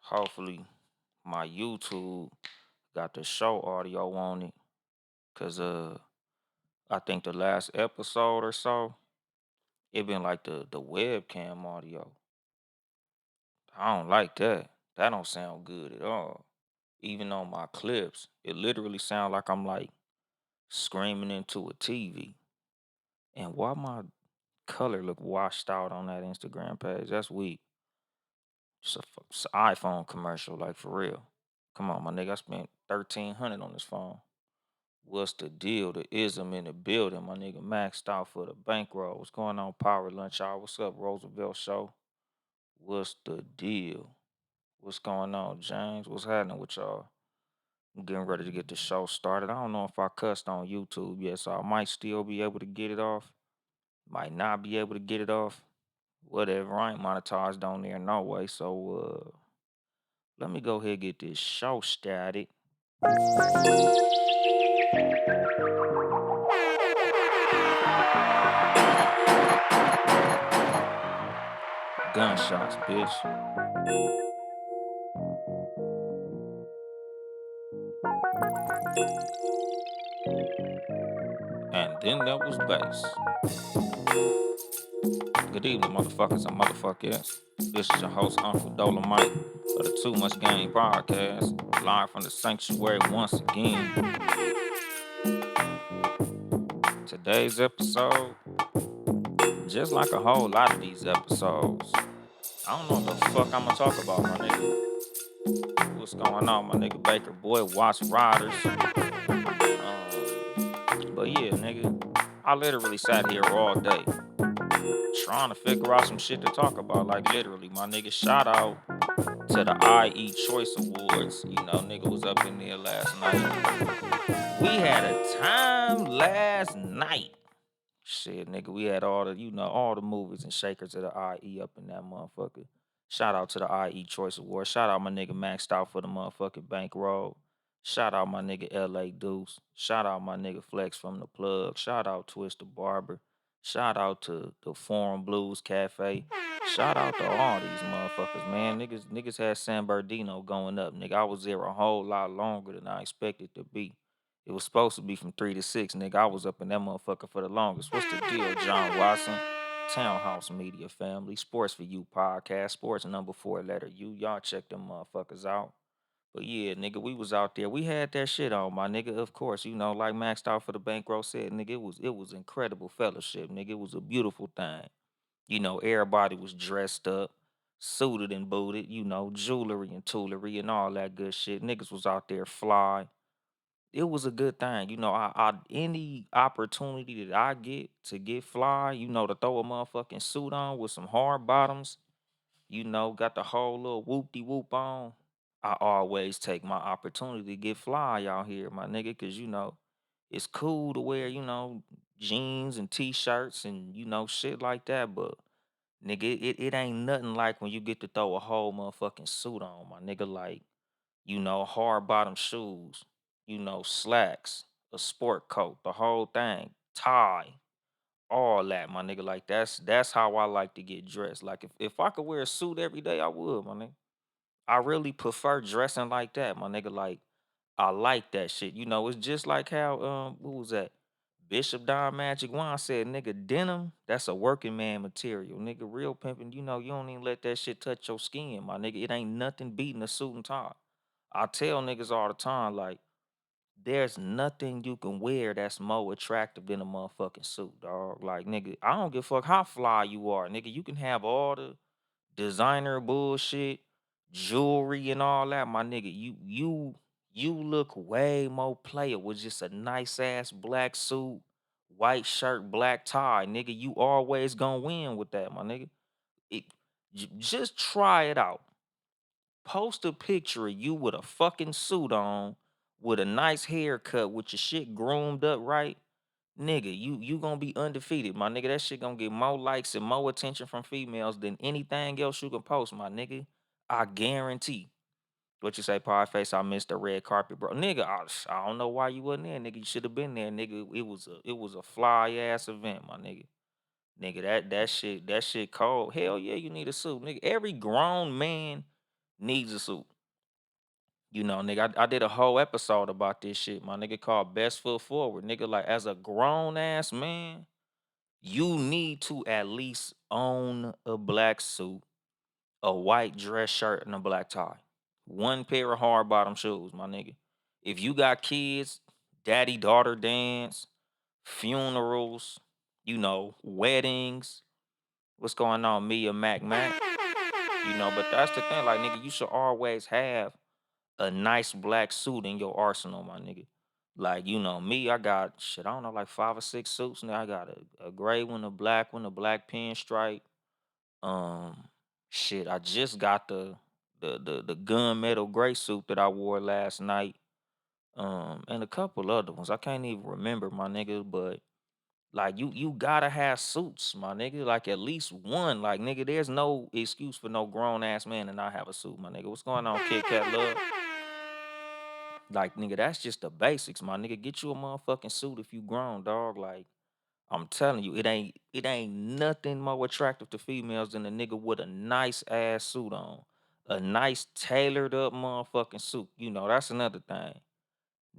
hopefully my YouTube got the show audio on it. Cause I think the last episode or so, it been like the webcam audio. I don't like that. That don't sound good at all. Even on my clips, it literally sound like I'm like screaming into a TV. And why my color look washed out on that Instagram page? That's weak. It's a iPhone commercial, like for real. Come on, my nigga. I spent 1,300 on this phone. What's the deal? The ism in the building, my nigga. Maxed out for the bankroll. What's going on, Power Lunch Hour? What's up, Roosevelt Show? What's the deal? What's going on, James? What's happening with y'all? I'm getting ready to get the show started. I don't know if I cussed on YouTube yet, so I might still be able to get it off. Might not be able to get it off. Whatever. I ain't monetized on there no way. So let me go ahead and get this show started. Gunshots, bitch. And then there was bass. Good evening, motherfuckers and motherfuckers. This is your host, Uncle Dolemite of the Too Much Game podcast, live from the sanctuary once again. Today's episode, just like a whole lot of these episodes, I don't know what the fuck I'm gonna talk about, my nigga. What's going on, my nigga Baker Boy? Watch Riders. But yeah, nigga, I literally sat here all day trying to figure out some shit to talk about. Like literally, my nigga, shout out to the IE Choice Awards. You know, nigga was up in there last night. We had a time last night. Shit, nigga, we had all the movies and shakers of the IE up in that motherfucker. Shout out to the IE Choice Awards. Shout out my nigga Maxed Out for the motherfucking bankroll. Shout out my nigga LA Deuce. Shout out my nigga Flex from the plug. Shout out Twister Barber. Shout out to the Forum Blues Cafe. Shout out to all these motherfuckers, man. Niggas had San Bernardino going up, nigga. I was there a whole lot longer than I expected to be. It was supposed to be from 3 to 6, nigga. I was up in that motherfucker for the longest. What's the deal, John Watson? Townhouse Media Family, Sports for You podcast, Sports number 4 letter U. Y'all check them motherfuckers out. But yeah, nigga, we was out there. We had that shit on, my nigga. Of course, like Maxed Out for the Bankroll said, nigga, it was incredible fellowship, nigga. It was a beautiful thing. Everybody was dressed up, suited and booted, jewelry and toolery and all that good shit. Niggas was out there fly. It was a good thing. I any opportunity that I get to get fly, to throw a motherfucking suit on with some hard bottoms, got the whole little whoop de whoop on. I always take my opportunity to get fly out here, my nigga, cause it's cool to wear, jeans and t-shirts and shit like that, but nigga, it ain't nothing like when you get to throw a whole motherfucking suit on, my nigga, like hard bottom shoes, slacks, a sport coat, the whole thing, tie, all that, my nigga. Like that's how I like to get dressed. Like if I could wear a suit every day, I would, my nigga. I really prefer dressing like that, my nigga. Like I like that shit. It's just like how what was that? Bishop Don Magic Wine said, nigga, denim, that's a working man material. Nigga, real pimping, you don't even let that shit touch your skin, my nigga. It ain't nothing beating a suit and tie. I tell niggas all the time, like, there's nothing you can wear that's more attractive than a motherfucking suit, dog. Like, nigga, I don't give a fuck how fly you are, nigga. You can have all the designer bullshit, jewelry and all that, my nigga. You look way more player with just a nice ass black suit, white shirt, black tie, nigga. You always gonna win with that, my nigga. It, just try it out. Post a picture of you with a fucking suit on, with a nice haircut, with your shit groomed up right, nigga. You gonna be undefeated, my nigga. That shit gonna get more likes and more attention from females than anything else you can post, my nigga. I guarantee. What you say, Podface? I missed the red carpet, bro. Nigga, I don't know why you wasn't there, nigga. You should have been there, nigga. It was a fly ass event, my nigga. Nigga, that shit cold. Hell yeah, you need a suit, nigga. Every grown man needs a suit. Nigga, I did a whole episode about this shit, my nigga, called Best Foot Forward. Nigga, like as a grown ass man, you need to at least own a black suit, a white dress shirt, and a black tie. One pair of hard bottom shoes, my nigga. If you got kids, daddy daughter dance, funerals, weddings, what's going on, Mia Mac Mac? But that's the thing, like nigga, you should always have a nice black suit in your arsenal, my nigga. Like, me, I got shit, I don't know, like 5 or 6 suits. Now I got a gray one, a black one, a black pinstripe. Um, shit, I just got the gunmetal gray suit that I wore last night. And a couple other ones. I can't even remember, my nigga, but like you gotta have suits, my nigga. Like at least one. Like, nigga, there's no excuse for no grown ass man to not have a suit, my nigga. What's going on, Kit Kat Love? Like, nigga, that's just the basics, my nigga. Get you a motherfucking suit if you grown, dog. Like, I'm telling you, it ain't nothing more attractive to females than a nigga with a nice ass suit on. A nice tailored up motherfucking suit. That's another thing.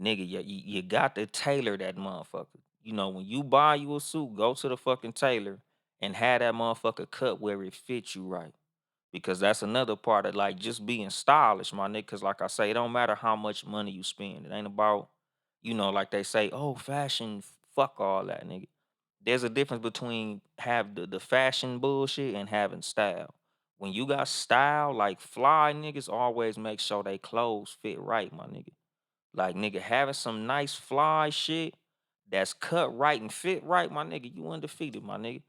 Nigga, you got to tailor that motherfucker. When you buy you a suit, go to the fucking tailor and have that motherfucker cut where it fits you right. Because that's another part of like just being stylish, my nigga. Cause like I say, it don't matter how much money you spend. It ain't about, like they say, oh, fashion, fuck all that, nigga. There's a difference between have the fashion bullshit and having style. When you got style, like fly niggas always make sure they clothes fit right, my nigga. Like, nigga, having some nice fly shit that's cut right and fit right, my nigga, you undefeated, my nigga.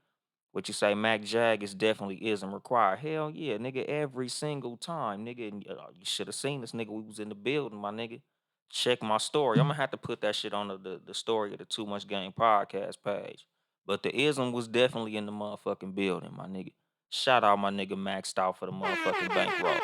What you say, Mac Jag is definitely isn't required. Hell yeah, nigga, every single time, nigga. And, you should have seen this nigga. We was in the building, my nigga. Check my story. I'm gonna have to put that shit on the story of the Too Much Game podcast page. But the ism was definitely in the motherfucking building, my nigga. Shout out my nigga Maxed out for the motherfucking bankroll.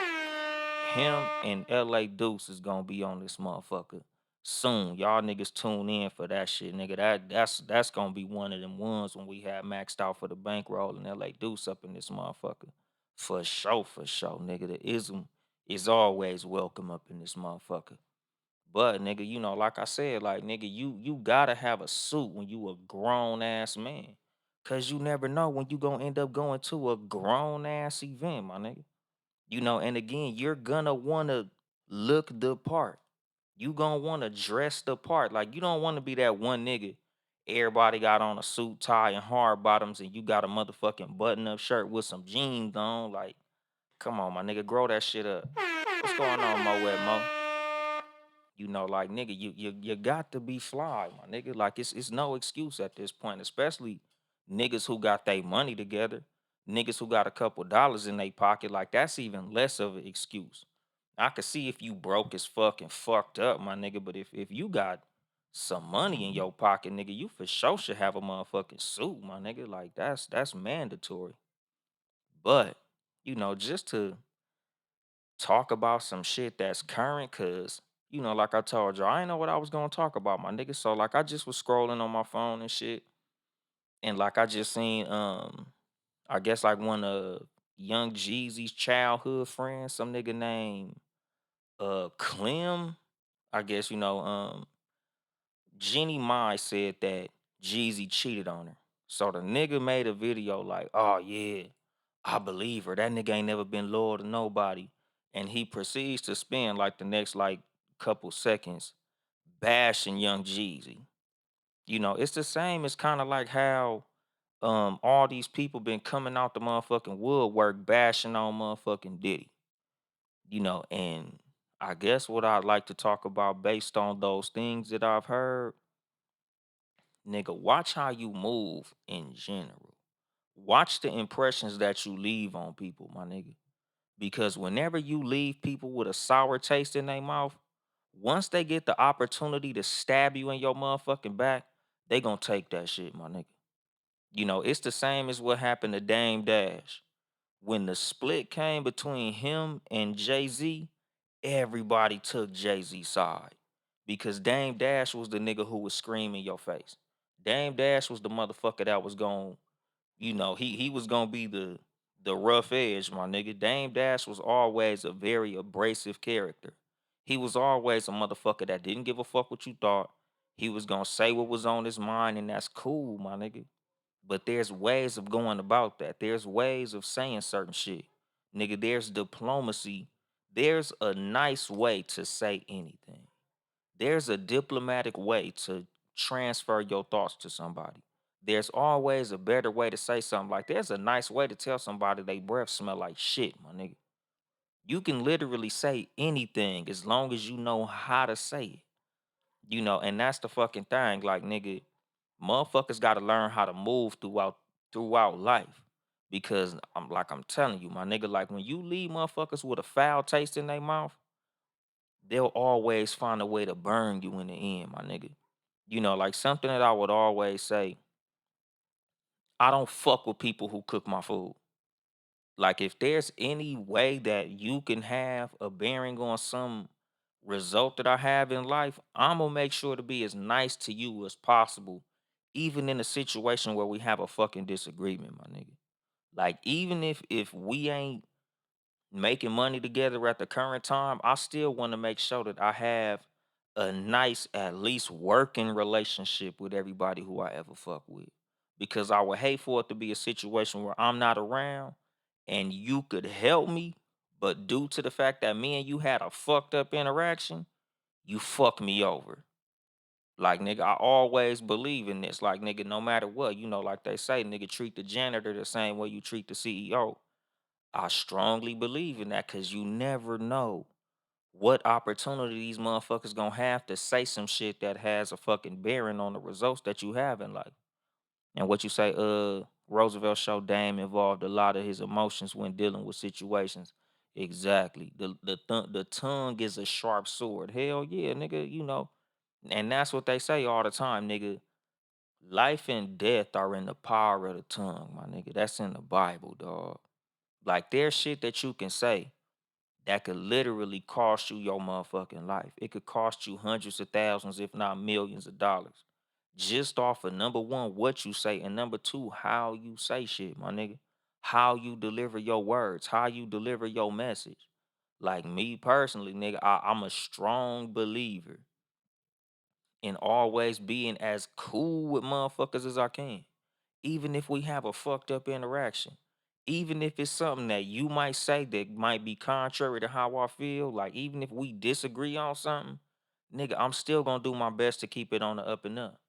Him and LA Deuce is gonna be on this motherfucker soon. Y'all niggas tune in for that shit, nigga. That's gonna be one of them ones when we have Maxed out for the bankroll and LA Deuce up in this motherfucker. For sure, nigga. The ism is always welcome up in this motherfucker. But nigga, like I said, like nigga, you gotta have a suit when you a grown ass man. Cause you never know when you gonna end up going to a grown ass event, my nigga. And again, you're gonna wanna look the part. You gonna wanna dress the part. Like, you don't wanna be that one nigga. Everybody got on a suit, tie, and hard bottoms, and you got a motherfucking button-up shirt with some jeans on. Like, come on, my nigga, grow that shit up. What's going on, Mo Wet Mo? Like nigga, you got to be fly, my nigga. Like it's no excuse at this point, especially niggas who got their money together, niggas who got a couple dollars in their pocket. Like that's even less of an excuse. I could see if you broke as fuck and fucked up, my nigga. But if you got some money in your pocket, nigga, you for sure should have a motherfucking suit, my nigga. Like that's mandatory. But just to talk about some shit that's current, cause like I told you, I ain't know what I was gonna talk about, my nigga. So like I just was scrolling on my phone and shit, and like I just seen I guess like one of Young Jeezy's childhood friends, some nigga named Clem. I guess Jeannie Mai said that Jeezy cheated on her. So the nigga made a video like, oh yeah, I believe her. That nigga ain't never been loyal to nobody. And he proceeds to spend like the next like couple seconds bashing Young Jeezy. It's the same as kind of like how all these people been coming out the motherfucking woodwork bashing on motherfucking Diddy. And I guess what I'd like to talk about based on those things that I've heard, nigga, watch how you move in general. Watch the impressions that you leave on people, my nigga. Because whenever you leave people with a sour taste in their mouth, once they get the opportunity to stab you in your motherfucking back, they gonna take that shit, my nigga. It's the same as what happened to Dame Dash. When the split came between him and Jay-Z, everybody took Jay-Z's side. Because Dame Dash was the nigga who was screaming your face. Dame Dash was the motherfucker that was going, he was gonna be the rough edge, my nigga. Dame Dash was always a very abrasive character. He was always a motherfucker that didn't give a fuck what you thought. He was gonna say what was on his mind, and that's cool, my nigga. But there's ways of going about that. There's ways of saying certain shit. Nigga, there's diplomacy. There's a nice way to say anything. There's a diplomatic way to transfer your thoughts to somebody. There's always a better way to say something. Like there's a nice way to tell somebody they breath smell like shit, my nigga. You can literally say anything as long as you know how to say it. And that's the fucking thing. Like, nigga, motherfuckers gotta learn how to move throughout life. Because I'm telling you, my nigga, like when you leave motherfuckers with a foul taste in their mouth, they'll always find a way to burn you in the end, my nigga. Like something that I would always say, I don't fuck with people who cook my food. Like if there's any way that you can have a bearing on some result that I have in life, I'm gonna make sure to be as nice to you as possible, even in a situation where we have a fucking disagreement, my nigga. Like even if we ain't making money together at the current time, I still want to make sure that I have a nice, at least working relationship with everybody who I ever fuck with. Because I would hate for it to be a situation where I'm not around and you could help me, but due to the fact that me and you had a fucked up interaction, you fuck me over. Like nigga, I always believe in this. Like nigga, no matter what, like they say, nigga, treat the janitor the same way you treat the CEO. I strongly believe in that because you never know what opportunity these motherfuckers gonna have to say some shit that has a fucking bearing on the results that you have in life. And what you say, Roosevelt showed Dame involved a lot of his emotions when dealing with situations. Exactly. The tongue is a sharp sword. Hell yeah, nigga, And that's what they say all the time, nigga. Life and death are in the power of the tongue, my nigga. That's in the Bible, dog. Like there's shit that you can say that could literally cost you your motherfucking life. It could cost you hundreds of thousands, if not millions of dollars. Just off of number one, what you say, and number two, how you say shit, my nigga. How you deliver your words, how you deliver your message. Like me personally, nigga, I'm a strong believer in always being as cool with motherfuckers as I can, even if we have a fucked up interaction, even if it's something that you might say that might be contrary to how I feel, like even if we disagree on something, nigga, I'm still gonna do my best to keep it on the up and up.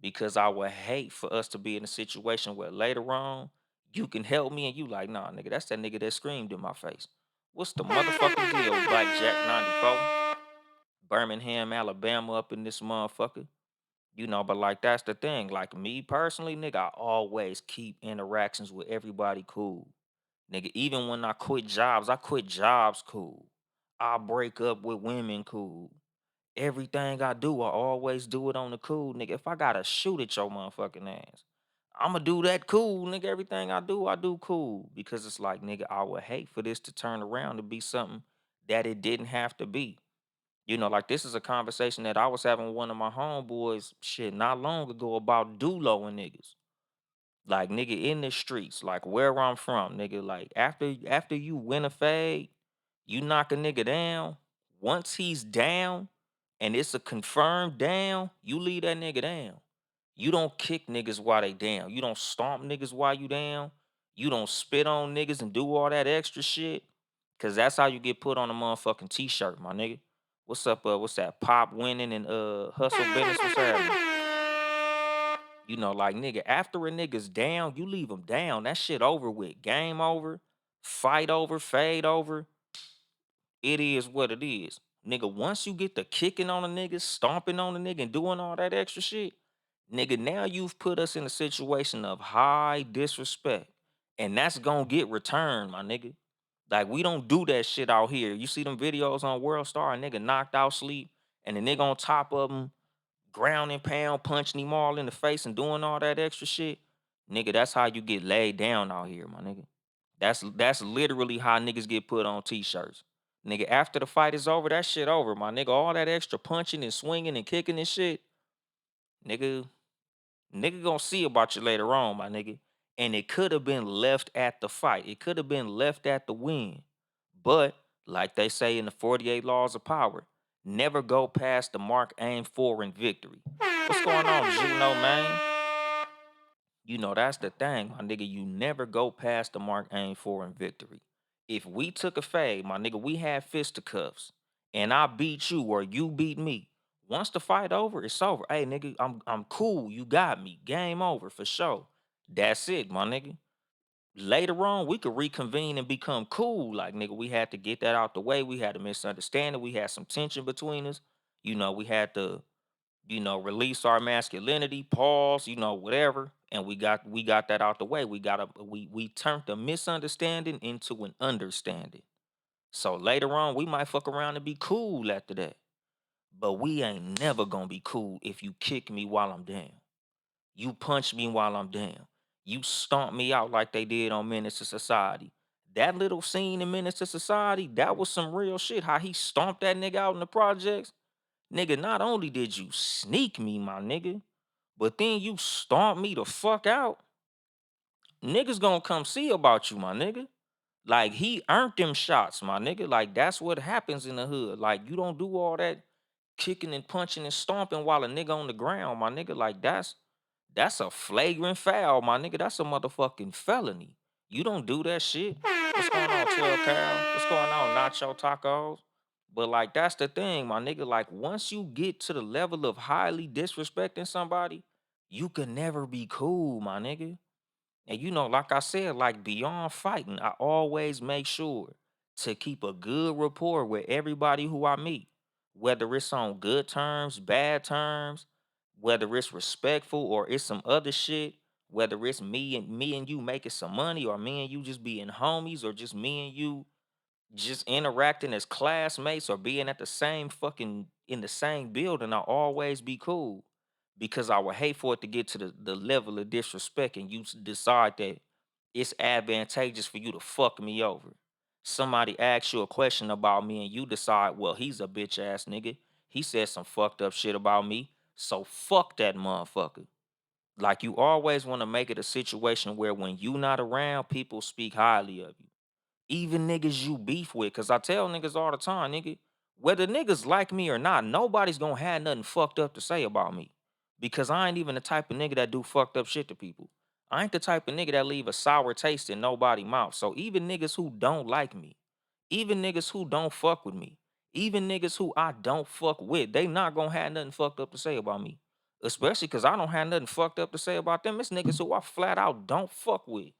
Because I would hate for us to be in a situation where later on you can help me and you like, nah, nigga, that's that nigga that screamed in my face. What's the motherfucking deal, Blackjack 94? Birmingham, Alabama up in this motherfucker. But like that's the thing. Like me personally, nigga, I always keep interactions with everybody cool. Nigga, even when I quit jobs cool. I break up with women cool. Everything I do, I always do it on the cool, nigga. If I gotta shoot at your motherfucking ass, I'ma do that cool, nigga. Everything I do cool. Because it's like, nigga, I would hate for this to turn around to be something that it didn't have to be. Like this is a conversation that I was having with one of my homeboys shit not long ago about Dulo and niggas. Like nigga in the streets, like where I'm from, nigga. Like after you win a fade, you knock a nigga down. Once he's down and it's a confirmed down, you leave that nigga down. You don't kick niggas while they down. You don't stomp niggas while you down. You don't spit on niggas and do all that extra shit. Cause that's how you get put on a motherfucking t-shirt, my nigga. What's up? What's that? Pop winning and hustle business. What's happening? Like nigga, after a nigga's down, you leave him down. That shit over with. Game over, fight over, fade over. It is what it is. Nigga, once you get the kicking on a nigga, stomping on a nigga, and doing all that extra shit, nigga, now you've put us in a situation of high disrespect. And that's gonna get returned, my nigga. Like, we don't do that shit out here. You see them videos on World Star, a nigga knocked out sleep, and the nigga on top of him, ground and pound, punching him all in the face and doing all that extra shit. Nigga, that's how you get laid down out here, my nigga. That's literally how niggas get put on t-shirts. Nigga, after the fight is over, that shit over, my nigga. All that extra punching and swinging and kicking and shit, nigga, nigga gonna see about you later on, my nigga. And it could have been left at the fight. It could have been left at the win. But like they say in the 48 laws of power, never go past the mark aimed for in victory. What's going on, Juno, man? That's the thing, my nigga. You never go past the mark aimed for in victory. If we took a fade, my nigga, we had fisticuffs, and I beat you or you beat me. Once the fight over, it's over. Hey, nigga, I'm cool. You got me. Game over for sure. That's it, my nigga. Later on, we could reconvene and become cool. Like, nigga, we had to get that out the way. We had a misunderstanding. We had some tension between us. We had to release our masculinity, pause, whatever, and we got that out the way. We turned the misunderstanding into an understanding. So later on, we might fuck around and be cool after that. But we ain't never gonna be cool if you kick me while I'm down. You punch me while I'm down. You stomp me out like they did on Menace to Society. That little scene in Menace to Society, that was some real shit. How he stomped that nigga out in the projects. Nigga, not only did you sneak me, my nigga, but then you stomp me the fuck out. Niggas gonna come see about you, my nigga. Like, he earned them shots, my nigga. Like, that's what happens in the hood. Like, you don't do all that kicking and punching and stomping while a nigga on the ground, my nigga. Like, that's a flagrant foul, my nigga. That's a motherfucking felony. You don't do that shit. What's going on, 12 Cal? What's going on, Nacho Tacos? But like, that's the thing, my nigga. Like, once you get to the level of highly disrespecting somebody, you can never be cool, my nigga. And like I said, like, beyond fighting, I always make sure to keep a good rapport with everybody who I meet, whether it's on good terms, bad terms, whether it's respectful or it's some other shit, whether it's me and you making some money, or me and you just being homies, or just me and you just interacting as classmates, or being at the same fucking in the same building. I always be cool, because I would hate for it to get to the level of disrespect and you decide that it's advantageous for you to fuck me over. Somebody asks you a question about me and you decide, well, he's a bitch ass nigga. He said some fucked up shit about me. So fuck that motherfucker. Like, you always want to make it a situation where when you not around, people speak highly of you. Even niggas you beef with. Cause I tell niggas all the time, nigga, whether niggas like me or not, nobody's gonna have nothing fucked up to say about me. Because I ain't even the type of nigga that do fucked up shit to people. I ain't the type of nigga that leave a sour taste in nobody's mouth. So even niggas who don't like me, even niggas who don't fuck with me, even niggas who I don't fuck with, they not gonna have nothing fucked up to say about me. Especially because I don't have nothing fucked up to say about them. It's niggas who I flat out don't fuck with.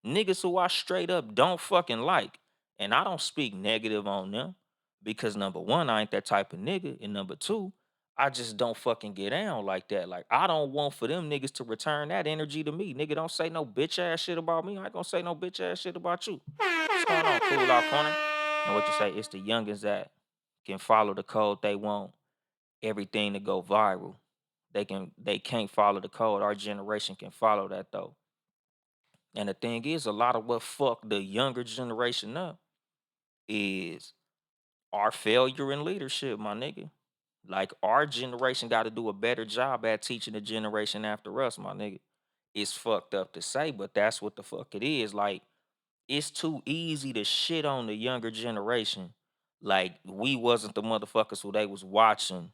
Niggas who I straight up don't fucking like. And I don't speak negative on them, because number one, I ain't that type of nigga. And number two, I just don't fucking get down like that. Like, I don't want for them niggas to return that energy to me. Nigga, don't say no bitch ass shit about me. I ain't gonna say no bitch ass shit about you. What's going on, cool out corner? And what you say, it's the youngins that can follow the code. They want everything to go viral. They can't follow the code. Our generation can follow that though. And the thing is, a lot of what fucked the younger generation up is our failure in leadership, my nigga. Like, our generation got to do a better job at teaching the generation after us, my nigga. It's fucked up to say, but that's what the fuck it is. Like, it's too easy to shit on the younger generation. Like, we wasn't the motherfuckers who they was watching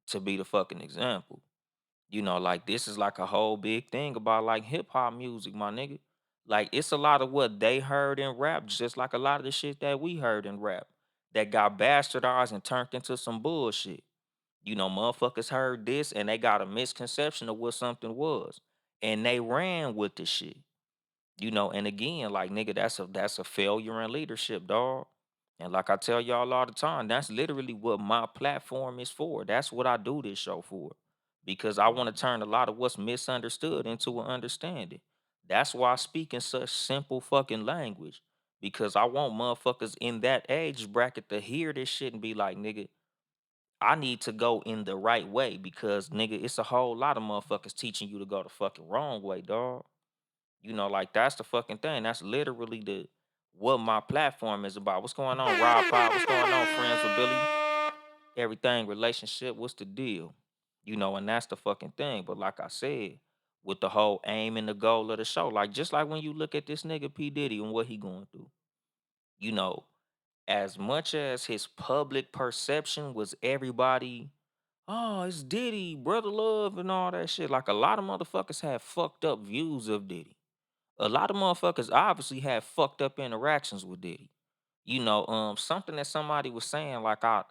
to be the fucking example. Like, this is like a whole big thing about like hip hop music, my nigga. Like, it's a lot of what they heard in rap, just like a lot of the shit that we heard in rap, that got bastardized and turned into some bullshit. Motherfuckers heard this and they got a misconception of what something was, and they ran with the shit. And again, like, nigga, that's a failure in leadership, dog. And like I tell y'all all the time, that's literally what my platform is for. That's what I do this show for. Because I want to turn a lot of what's misunderstood into an understanding. That's why I speak in such simple fucking language. Because I want motherfuckers in that age bracket to hear this shit and be like, nigga, I need to go in the right way. Because, nigga, it's a whole lot of motherfuckers teaching you to go the fucking wrong way, dog. Like, that's the fucking thing. That's literally the what my platform is about. What's going on, Rob Pop? What's going on, friends with Billy? Everything relationship. What's the deal? And that's the fucking thing. But like I said, with the whole aim and the goal of the show. Like just like when you look at this nigga P Diddy and what he going through, you know, as much as his public perception was everybody, oh, it's Diddy, brother love, and all that shit. Like a lot of motherfuckers have fucked up views of Diddy. A lot of motherfuckers obviously have fucked up interactions with Diddy. Something that somebody was saying, like I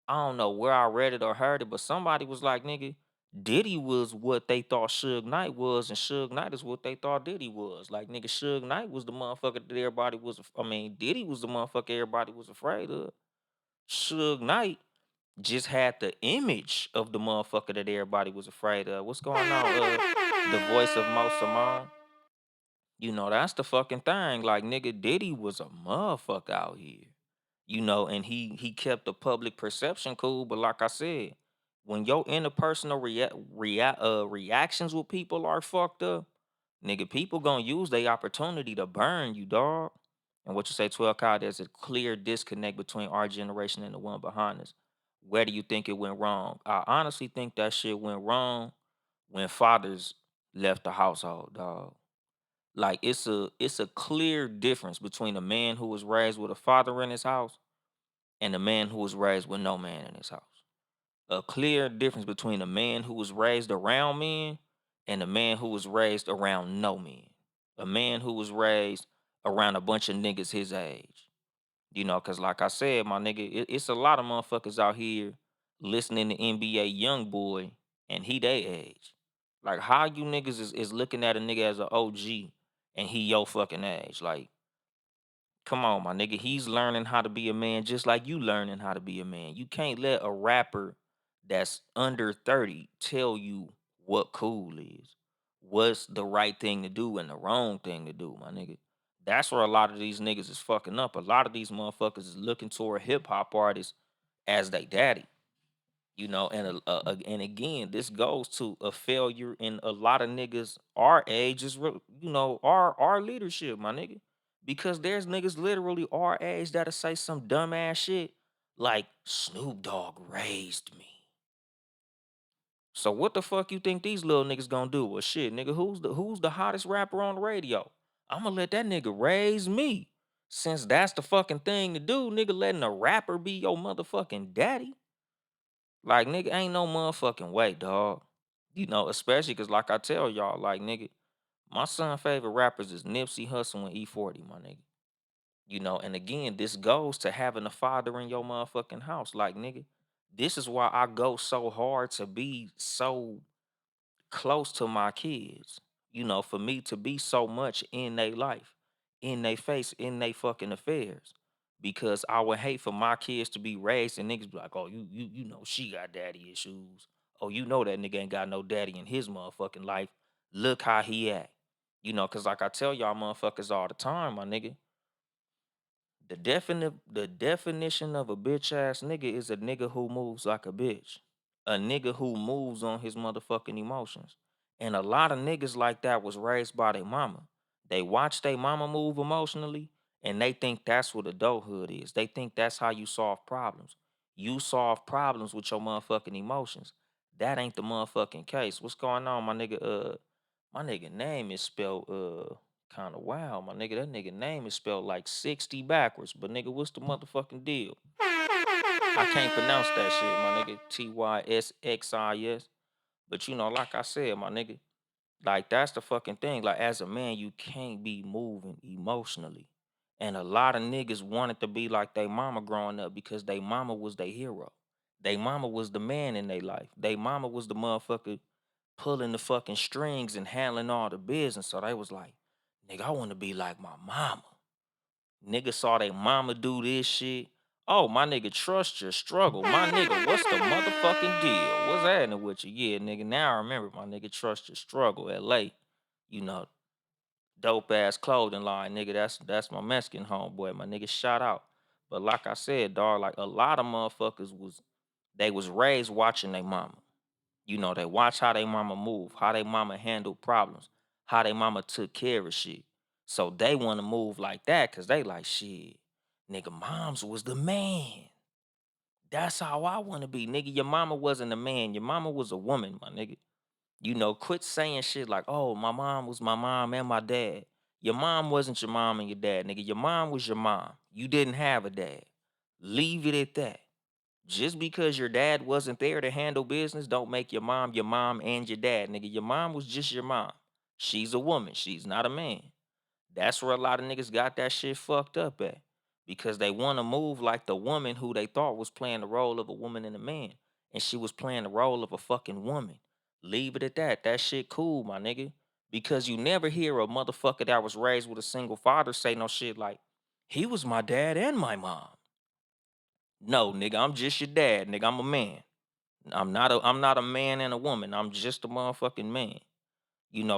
don't know where I read it or heard it, but somebody was like, nigga, Diddy was what they thought Suge Knight was, and Suge Knight is what they thought Diddy was. Like, nigga, Suge Knight was the motherfucker that everybody was, I mean, Diddy was the motherfucker everybody was afraid of. Suge Knight just had the image of the motherfucker that everybody was afraid of. What's going on? The voice of Mo Simone. That's the fucking thing. Like, nigga, Diddy was a motherfucker out here. And he kept the public perception cool. But like I said, when your interpersonal reactions with people are fucked up, nigga, people gonna use their opportunity to burn you, dog. And what you say, 12 Kyle, there's a clear disconnect between our generation and the one behind us. Where do you think it went wrong? I honestly think that shit went wrong when fathers left the household, dog. Like it's a clear difference between a man who was raised with a father in his house and a man who was raised with no man in his house. A clear difference between a man who was raised around men and a man who was raised around no men. A man who was raised around a bunch of niggas his age. Cause like I said, my nigga, it's a lot of motherfuckers out here listening to NBA Young Boy and he they age. Like how you niggas is looking at a nigga as an OG and he your fucking age. Like, come on, my nigga. He's learning how to be a man just like you learning how to be a man. You can't let a rapper that's under 30 tell you what cool is. What's the right thing to do and the wrong thing to do, my nigga. That's where a lot of these niggas is fucking up. A lot of these motherfuckers is looking toward hip hop artists as they daddy. And again, this goes to a failure in a lot of niggas our age is our leadership, my nigga. Because there's niggas literally our age that'll say some dumbass shit like Snoop Dogg raised me. So what the fuck you think these little niggas gonna do? Well, shit, nigga, who's the hottest rapper on the radio? I'ma let that nigga raise me. Since that's the fucking thing to do, nigga, letting a rapper be your motherfucking daddy. Like, nigga, ain't no motherfucking way, dog. Especially because, like I tell y'all, like, nigga, my son' favorite rappers is Nipsey Hussle and E40, my nigga. And again, this goes to having a father in your motherfucking house. Like, nigga, this is why I go so hard to be so close to my kids. For me to be so much in their life, in their face, in their fucking affairs. Because I would hate for my kids to be raised and niggas be like, oh, you know she got daddy issues. Oh, you know that nigga ain't got no daddy in his motherfucking life. Look how he act. Cause like I tell y'all motherfuckers all the time, my nigga. The definition of a bitch ass nigga is a nigga who moves like a bitch. A nigga who moves on his motherfucking emotions. And a lot of niggas like that was raised by their mama. They watch their mama move emotionally and they think that's what adulthood is. They think that's how you solve problems. You solve problems with your motherfucking emotions. That ain't the motherfucking case. What's going on, my nigga? My nigga name is spelled kind of wild, my nigga. That nigga name is spelled like 60 backwards. But nigga, what's the motherfucking deal? I can't pronounce that shit, my nigga. Tysxis. But like I said, my nigga, like that's the fucking thing. Like as a man, you can't be moving emotionally. And a lot of niggas wanted to be like they mama growing up because they mama was their hero. They mama was the man in their life. They mama was the motherfucker pulling the fucking strings and handling all the business. So they was like, nigga, I want to be like my mama. Nigga saw they mama do this shit. Oh, my nigga, trust your struggle. My nigga, what's the motherfucking deal? What's happening with you? Yeah, nigga, now I remember my nigga, trust your struggle. LA, you know, dope ass clothing line, nigga. That's my Mexican homeboy. My nigga, shout out. But like I said, dog, like a lot of motherfuckers was raised watching their mama. They watch how they mama move, how they mama handled problems, how they mama took care of shit. So they want to move like that because they like shit. Nigga, moms was the man. That's how I want to be. Nigga, your mama wasn't a man. Your mama was a woman, my nigga. Quit saying shit like, "Oh, my mom was my mom and my dad." Your mom wasn't your mom and your dad, nigga. Your mom was your mom. You didn't have a dad. Leave it at that. Just because your dad wasn't there to handle business don't make your mom and your dad, nigga. Your mom was just your mom. She's a woman. She's not a man. That's where a lot of niggas got that shit fucked up at. Because they want to move like the woman who they thought was playing the role of a woman and a man. And she was playing the role of a fucking woman. Leave it at that. That shit cool, my nigga. Because you never hear a motherfucker that was raised with a single father say no shit like, he was my dad and my mom. No, nigga, I'm just your dad, nigga. I'm a man. I'm not a man and a woman. I'm just a motherfucking man.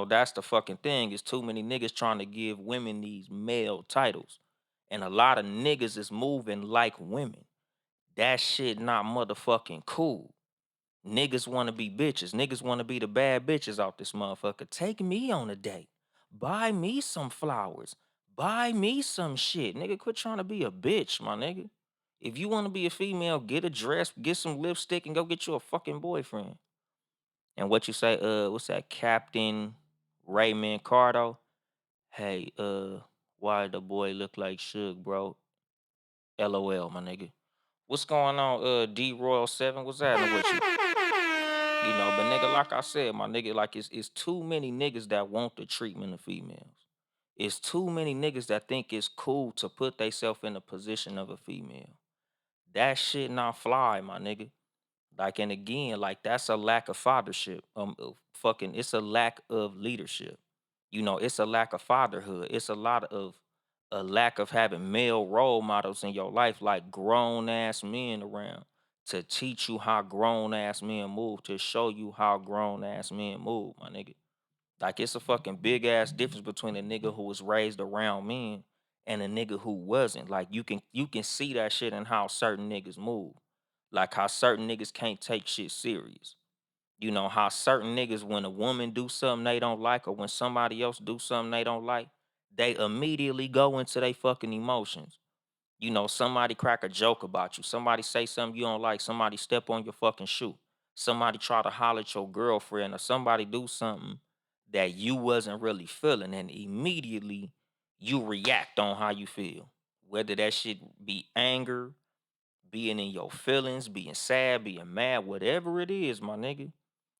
That's the fucking thing. Is too many niggas trying to give women these male titles. And a lot of niggas is moving like women. That shit not motherfucking cool. Niggas want to be bitches. Niggas want to be the bad bitches out this motherfucker. Take me on a date. Buy me some flowers. Buy me some shit. Nigga, quit trying to be a bitch, my nigga. If you want to be a female, get a dress, get some lipstick, and go get you a fucking boyfriend. And what you say, what's that, Captain Raymond Cardo? Hey, why the boy look like Suge, bro? LOL, my nigga. What's going on, D Royal 7? What's happening with you? But nigga, like I said, my nigga, like it's too many niggas that want the treatment of females. It's too many niggas that think it's cool to put themselves in the position of a female. That shit not fly, my nigga. Like, and again, like that's a lack of fathership. Fucking, it's a lack of leadership. It's a lack of fatherhood. It's a lack of having male role models in your life, like grown ass men around to teach you how grown ass men move, to show you how grown ass men move, my nigga. Like it's a fucking big ass difference between a nigga who was raised around men and a nigga who wasn't. Like you can see that shit in how certain niggas move. Like how certain niggas can't take shit serious. How certain niggas, when a woman do something they don't like, or when somebody else do something they don't like, they immediately go into their fucking emotions. Somebody crack a joke about you. Somebody say something you don't like. Somebody step on your fucking shoe. Somebody try to holler at your girlfriend, or somebody do something that you wasn't really feeling, and immediately you react on how you feel. Whether that shit be anger, being in your feelings, being sad, being mad, whatever it is, my nigga,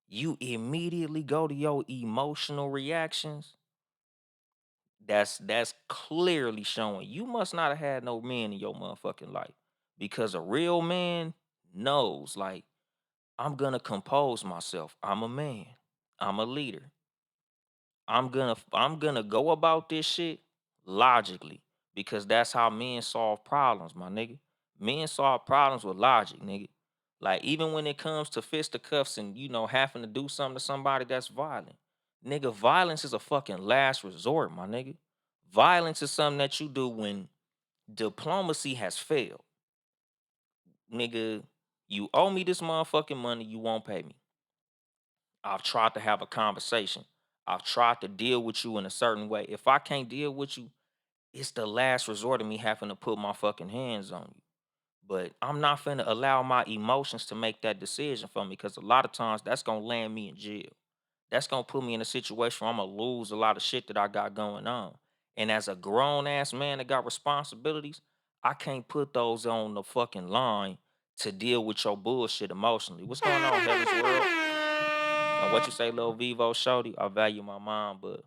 you immediately go to your emotional reactions. That's clearly showing you must not have had no men in your motherfucking life. Because a real man knows, like, I'm gonna compose myself. I'm a man. I'm a leader. I'm gonna go about this shit logically, because that's how men solve problems, my nigga. Men solve problems with logic, nigga. Like even when it comes to fisticuffs and having to do something to somebody that's violent, nigga, violence is a fucking last resort, my nigga. Violence is something that you do when diplomacy has failed, nigga. You owe me this motherfucking money, you won't pay me. I've tried to have a conversation. I've tried to deal with you in a certain way. If I can't deal with you, it's the last resort of me having to put my fucking hands on you. But I'm not finna allow my emotions to make that decision for me, because a lot of times that's gonna land me in jail. That's gonna put me in a situation where I'm gonna lose a lot of shit that I got going on. And as a grown ass man that got responsibilities, I can't put those on the fucking line to deal with your bullshit emotionally. What's going on, Heaven's World? And what you say, Lil Vivo Shorty? I value my mom, but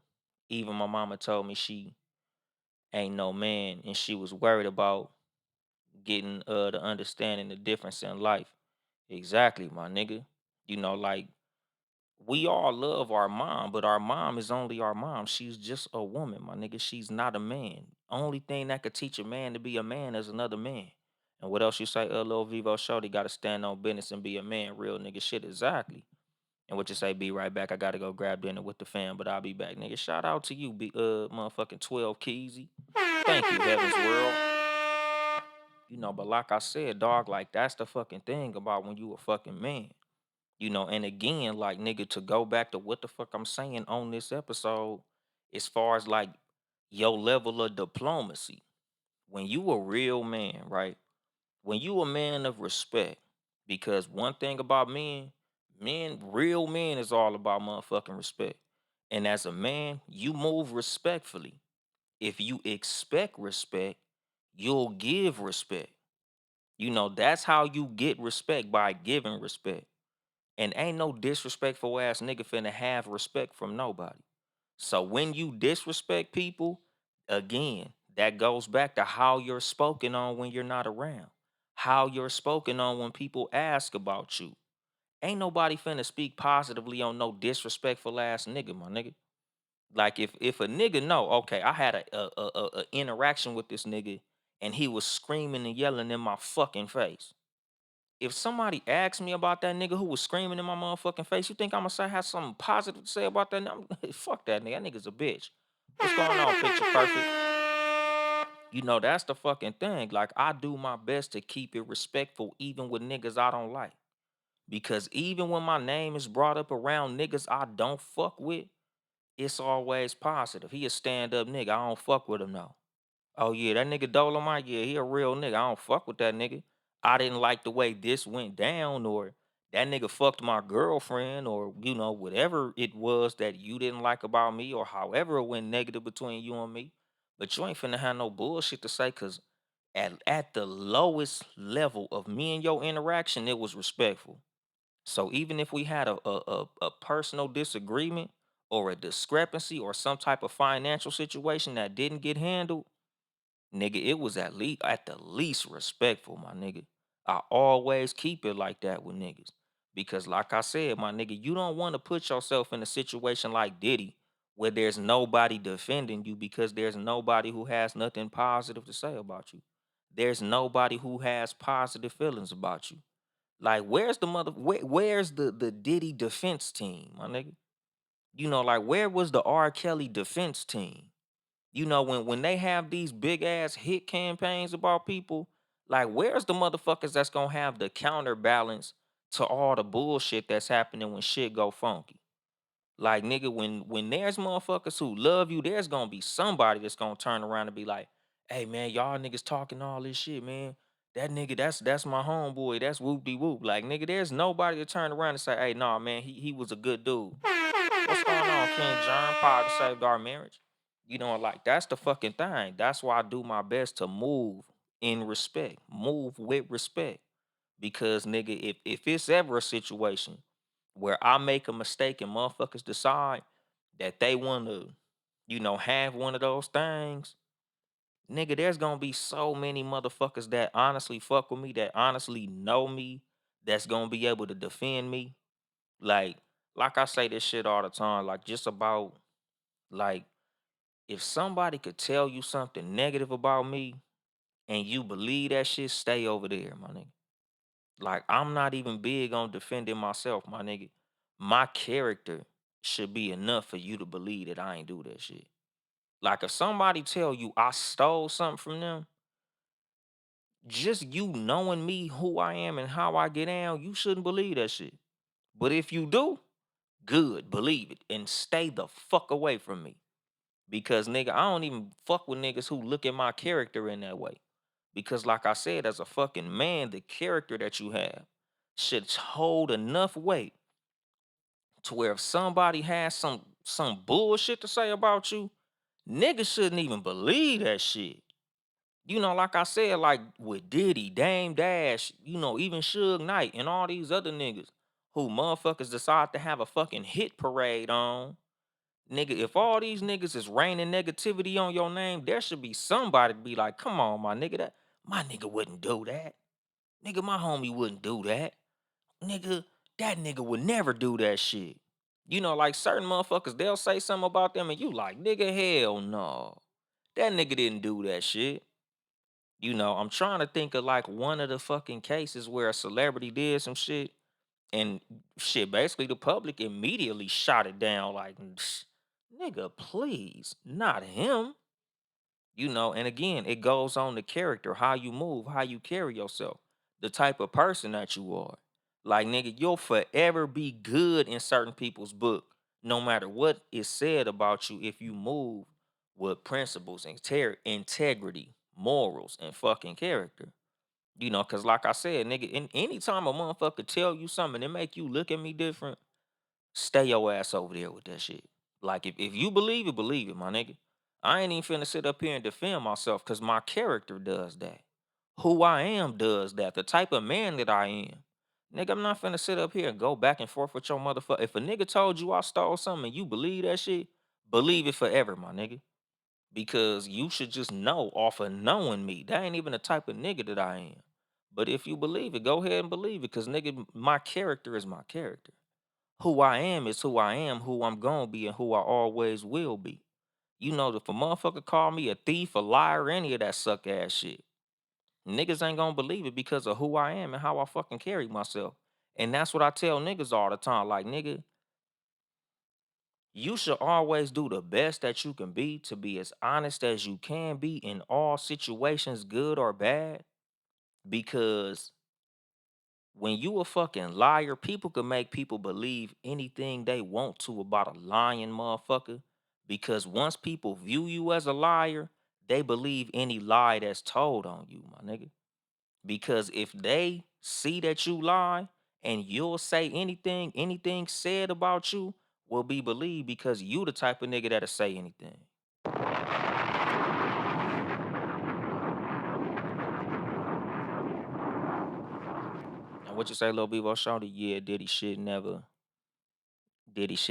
even my mama told me she ain't no man, and she was worried about getting the understanding the difference in life. Exactly, my nigga. Like we all love our mom, but our mom is only our mom. She's just a woman, my nigga. She's not a man. Only thing that could teach a man to be a man is another man. And what else you say, Lil Vivo Shorty? Gotta stand on business and be a man, real nigga shit. Exactly. And what you say, be right back. I gotta go grab dinner with the fam, but I'll be back, nigga. Shout out to you, be motherfucking 12 Keezy. Thank you, Heaven's World. But like I said, dog, like that's the fucking thing about when you a fucking man. And again, like nigga, to go back to what the fuck I'm saying on this episode, as far as like your level of diplomacy, when you a real man, right? When you a man of respect, because one thing about men, Real men is all about motherfucking respect. And as a man, you move respectfully. If you expect respect, you'll give respect. That's how you get respect, by giving respect. And ain't no disrespectful ass nigga finna have respect from nobody. So when you disrespect people, again, that goes back to how you're spoken on when you're not around. How you're spoken on when people ask about you. Ain't nobody finna speak positively on no disrespectful ass nigga, my nigga. Like if a nigga know, okay, I had a interaction with this nigga and he was screaming and yelling in my fucking face. If somebody asks me about that nigga who was screaming in my motherfucking face, you think I'm gonna say have something positive to say about that? Fuck that nigga. That nigga's a bitch. What's going on, picture perfect? That's the fucking thing. Like I do my best to keep it respectful, even with niggas I don't like. Because even when my name is brought up around niggas I don't fuck with, it's always positive. He a stand up nigga. I don't fuck with him though. Oh yeah, that nigga Dolemite, yeah, he a real nigga. I don't fuck with that nigga. I didn't like the way this went down, or that nigga fucked my girlfriend, or whatever it was that you didn't like about me, or however it went negative between you and me. But you ain't finna have no bullshit to say, cause at the lowest level of me and your interaction, it was respectful. So even if we had a personal disagreement or a discrepancy or some type of financial situation that didn't get handled, nigga, it was at the least respectful, my nigga. I always keep it like that with niggas. Because like I said, my nigga, you don't want to put yourself in a situation like Diddy where there's nobody defending you because there's nobody who has nothing positive to say about you. There's nobody who has positive feelings about you. Like, where's the Diddy defense team, my nigga? Like where was the R. Kelly defense team? When they have these big ass hit campaigns about people, like where's the motherfuckers that's gonna have the counterbalance to all the bullshit that's happening when shit go funky? Like nigga, when there's motherfuckers who love you, there's gonna be somebody that's gonna turn around and be like, "Hey man, y'all niggas talking all this shit, man. That nigga, that's my homeboy. That's whoop de whoop." Like nigga, there's nobody to turn around and say, "Hey, nah, man, he was a good dude." What's going on, King John? Pod saved our marriage. Like that's the fucking thing. That's why I do my best to move in respect, move with respect. Because nigga, if it's ever a situation where I make a mistake and motherfuckers decide that they want to, have one of those things, nigga, there's gonna be so many motherfuckers that honestly fuck with me, that honestly know me, that's gonna be able to defend me. Like, like I say this shit all the time, like just about like if somebody could tell you something negative about me and you believe that shit, stay over there, my nigga. Like I'm not even big on defending myself, my nigga. My character should be enough for you to believe that I ain't do that shit. Like if somebody tell you I stole something from them, just you knowing me, who I am and how I get down, you shouldn't believe that shit. But if you do, good, believe it and stay the fuck away from me. Because nigga, I don't even fuck with niggas who look at my character in that way. Because like I said, as a fucking man, the character that you have should hold enough weight to where if somebody has some bullshit to say about you, niggas shouldn't even believe that shit. Like I said, like with Diddy, Dame Dash, even Suge Knight and all these other niggas who motherfuckers decide to have a fucking hit parade on. Nigga, if all these niggas is raining negativity on your name, there should be somebody to be like, come on, my nigga, that my nigga wouldn't do that. Nigga, my homie wouldn't do that. Nigga, that nigga would never do that shit. Like certain motherfuckers, they'll say something about them and you like, nigga, hell no. That nigga didn't do that shit. I'm trying to think of like one of the fucking cases where a celebrity did some shit and shit, basically the public immediately shot it down like, nigga, please, not him. And again, it goes on the character, how you move, how you carry yourself, the type of person that you are. Like, nigga, you'll forever be good in certain people's book, no matter what is said about you if you move with principles, integrity, morals, and fucking character. Cause like I said, nigga, in anytime a motherfucker tell you something and make you look at me different, stay your ass over there with that shit. Like if you believe it, my nigga. I ain't even finna sit up here and defend myself because my character does that. Who I am does that. The type of man that I am. Nigga, I'm not finna sit up here and go back and forth with your motherfucker. If a nigga told you I stole something and you believe that shit, believe it forever, my nigga. Because you should just know off of knowing me. That ain't even the type of nigga that I am. But if you believe it, go ahead and believe it. Cause nigga, my character is my character. Who I am is who I am, who I'm gonna be, and who I always will be. If a motherfucker call me a thief, a liar, any of that suck ass shit, niggas ain't gonna believe it because of who I am and how I fucking carry myself. And that's what I tell niggas all the time. Like, nigga, you should always do the best that you can be to be as honest as you can be in all situations, good or bad. Because when you a fucking liar, people can make people believe anything they want to about a lying motherfucker. Because once people view you as a liar, they believe any lie that's told on you, my nigga. Because if they see that you lie and you'll say anything said about you will be believed because you the type of nigga that'll say anything. And what you say, Lil Bevo Shorty? Yeah, Diddy shit,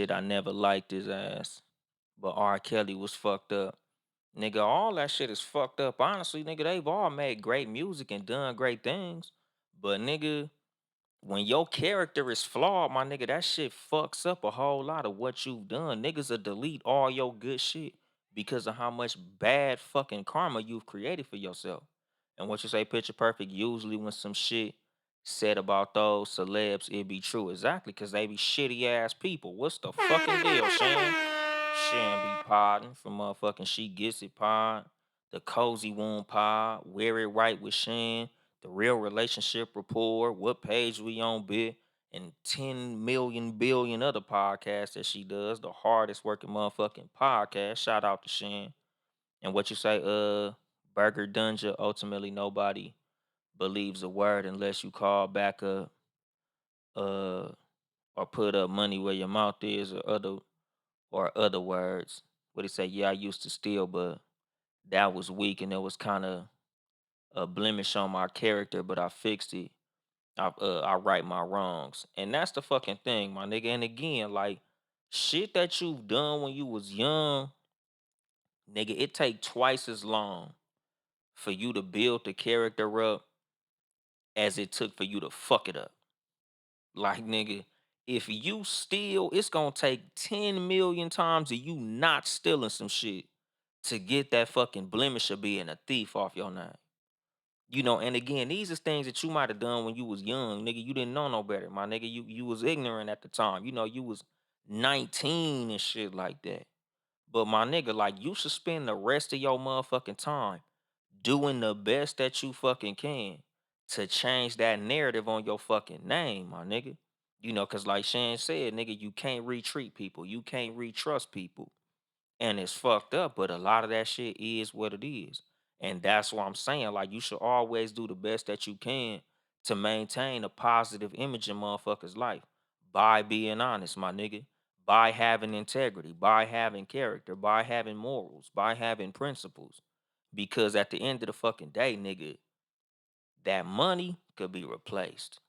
I never liked his ass. But R. Kelly was fucked up. Nigga, all that shit is fucked up. Honestly, nigga, they've all made great music and done great things. But nigga, when your character is flawed, my nigga, that shit fucks up a whole lot of what you've done. Niggas will delete all your good shit because of how much bad fucking karma you've created for yourself. And what you say, picture perfect, usually when some shit said about those celebs, it be true. Exactly, because they be shitty ass people. What's the fucking deal, Shane? Shan be podding from motherfucking She Gets It Pod, the Cozy Womb Pod, Wear It Right with Shan, the Real Relationship Report, What Page We On Bit, and 10 million billion other podcasts that she does. The hardest working motherfucking podcast. Shout out to Shan. And what you say, Burger Dungeon, ultimately nobody believes a word unless you call back up, uh, or put up money where your mouth is, or other words. What he say? Yeah, I used to steal, but that was weak and it was kind of a blemish on my character, but I fixed it. I right my wrongs, and that's the fucking thing, my nigga. And again, like shit that you've done when you was young, nigga, it take twice as long for you to build the character up as it took for you to fuck it up. Like, nigga, if you steal, it's gonna take 10 million times of you not stealing some shit to get that fucking blemish of being a thief off your name. And again, these is things that you might have done when you was young, nigga. You didn't know no better, my nigga. You was ignorant at the time. You was 19 and shit like that. But my nigga, like you should spend the rest of your motherfucking time doing the best that you fucking can to change that narrative on your fucking name, my nigga. Cause like Shan said, nigga, you can't retreat people. You can't retrust people. And it's fucked up, but a lot of that shit is what it is. And that's why I'm saying, like, you should always do the best that you can to maintain a positive image in motherfuckers' life by being honest, my nigga, by having integrity, by having character, by having morals, by having principles. Because at the end of the fucking day, nigga, that money could be replaced.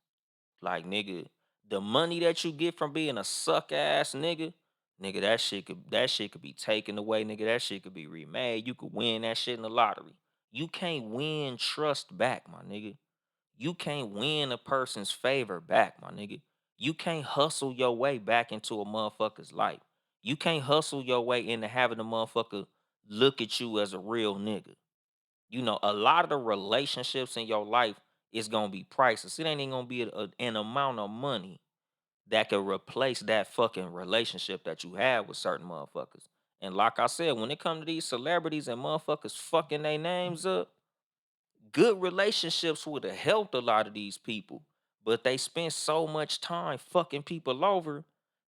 Like, nigga, the money that you get from being a suck ass nigga, that shit could be taken away, nigga. That shit could be remade. You could win that shit in the lottery. You can't win trust back, my nigga. You can't win a person's favor back, my nigga. You can't hustle your way back into a motherfucker's life. You can't hustle your way into having a motherfucker look at you as a real nigga. A lot of the relationships in your life is gonna be priceless. It ain't even gonna be an amount of money that could replace that fucking relationship that you have with certain motherfuckers. And like I said, when it comes to these celebrities and motherfuckers fucking their names up, good relationships would have helped a lot of these people. But they spend so much time fucking people over,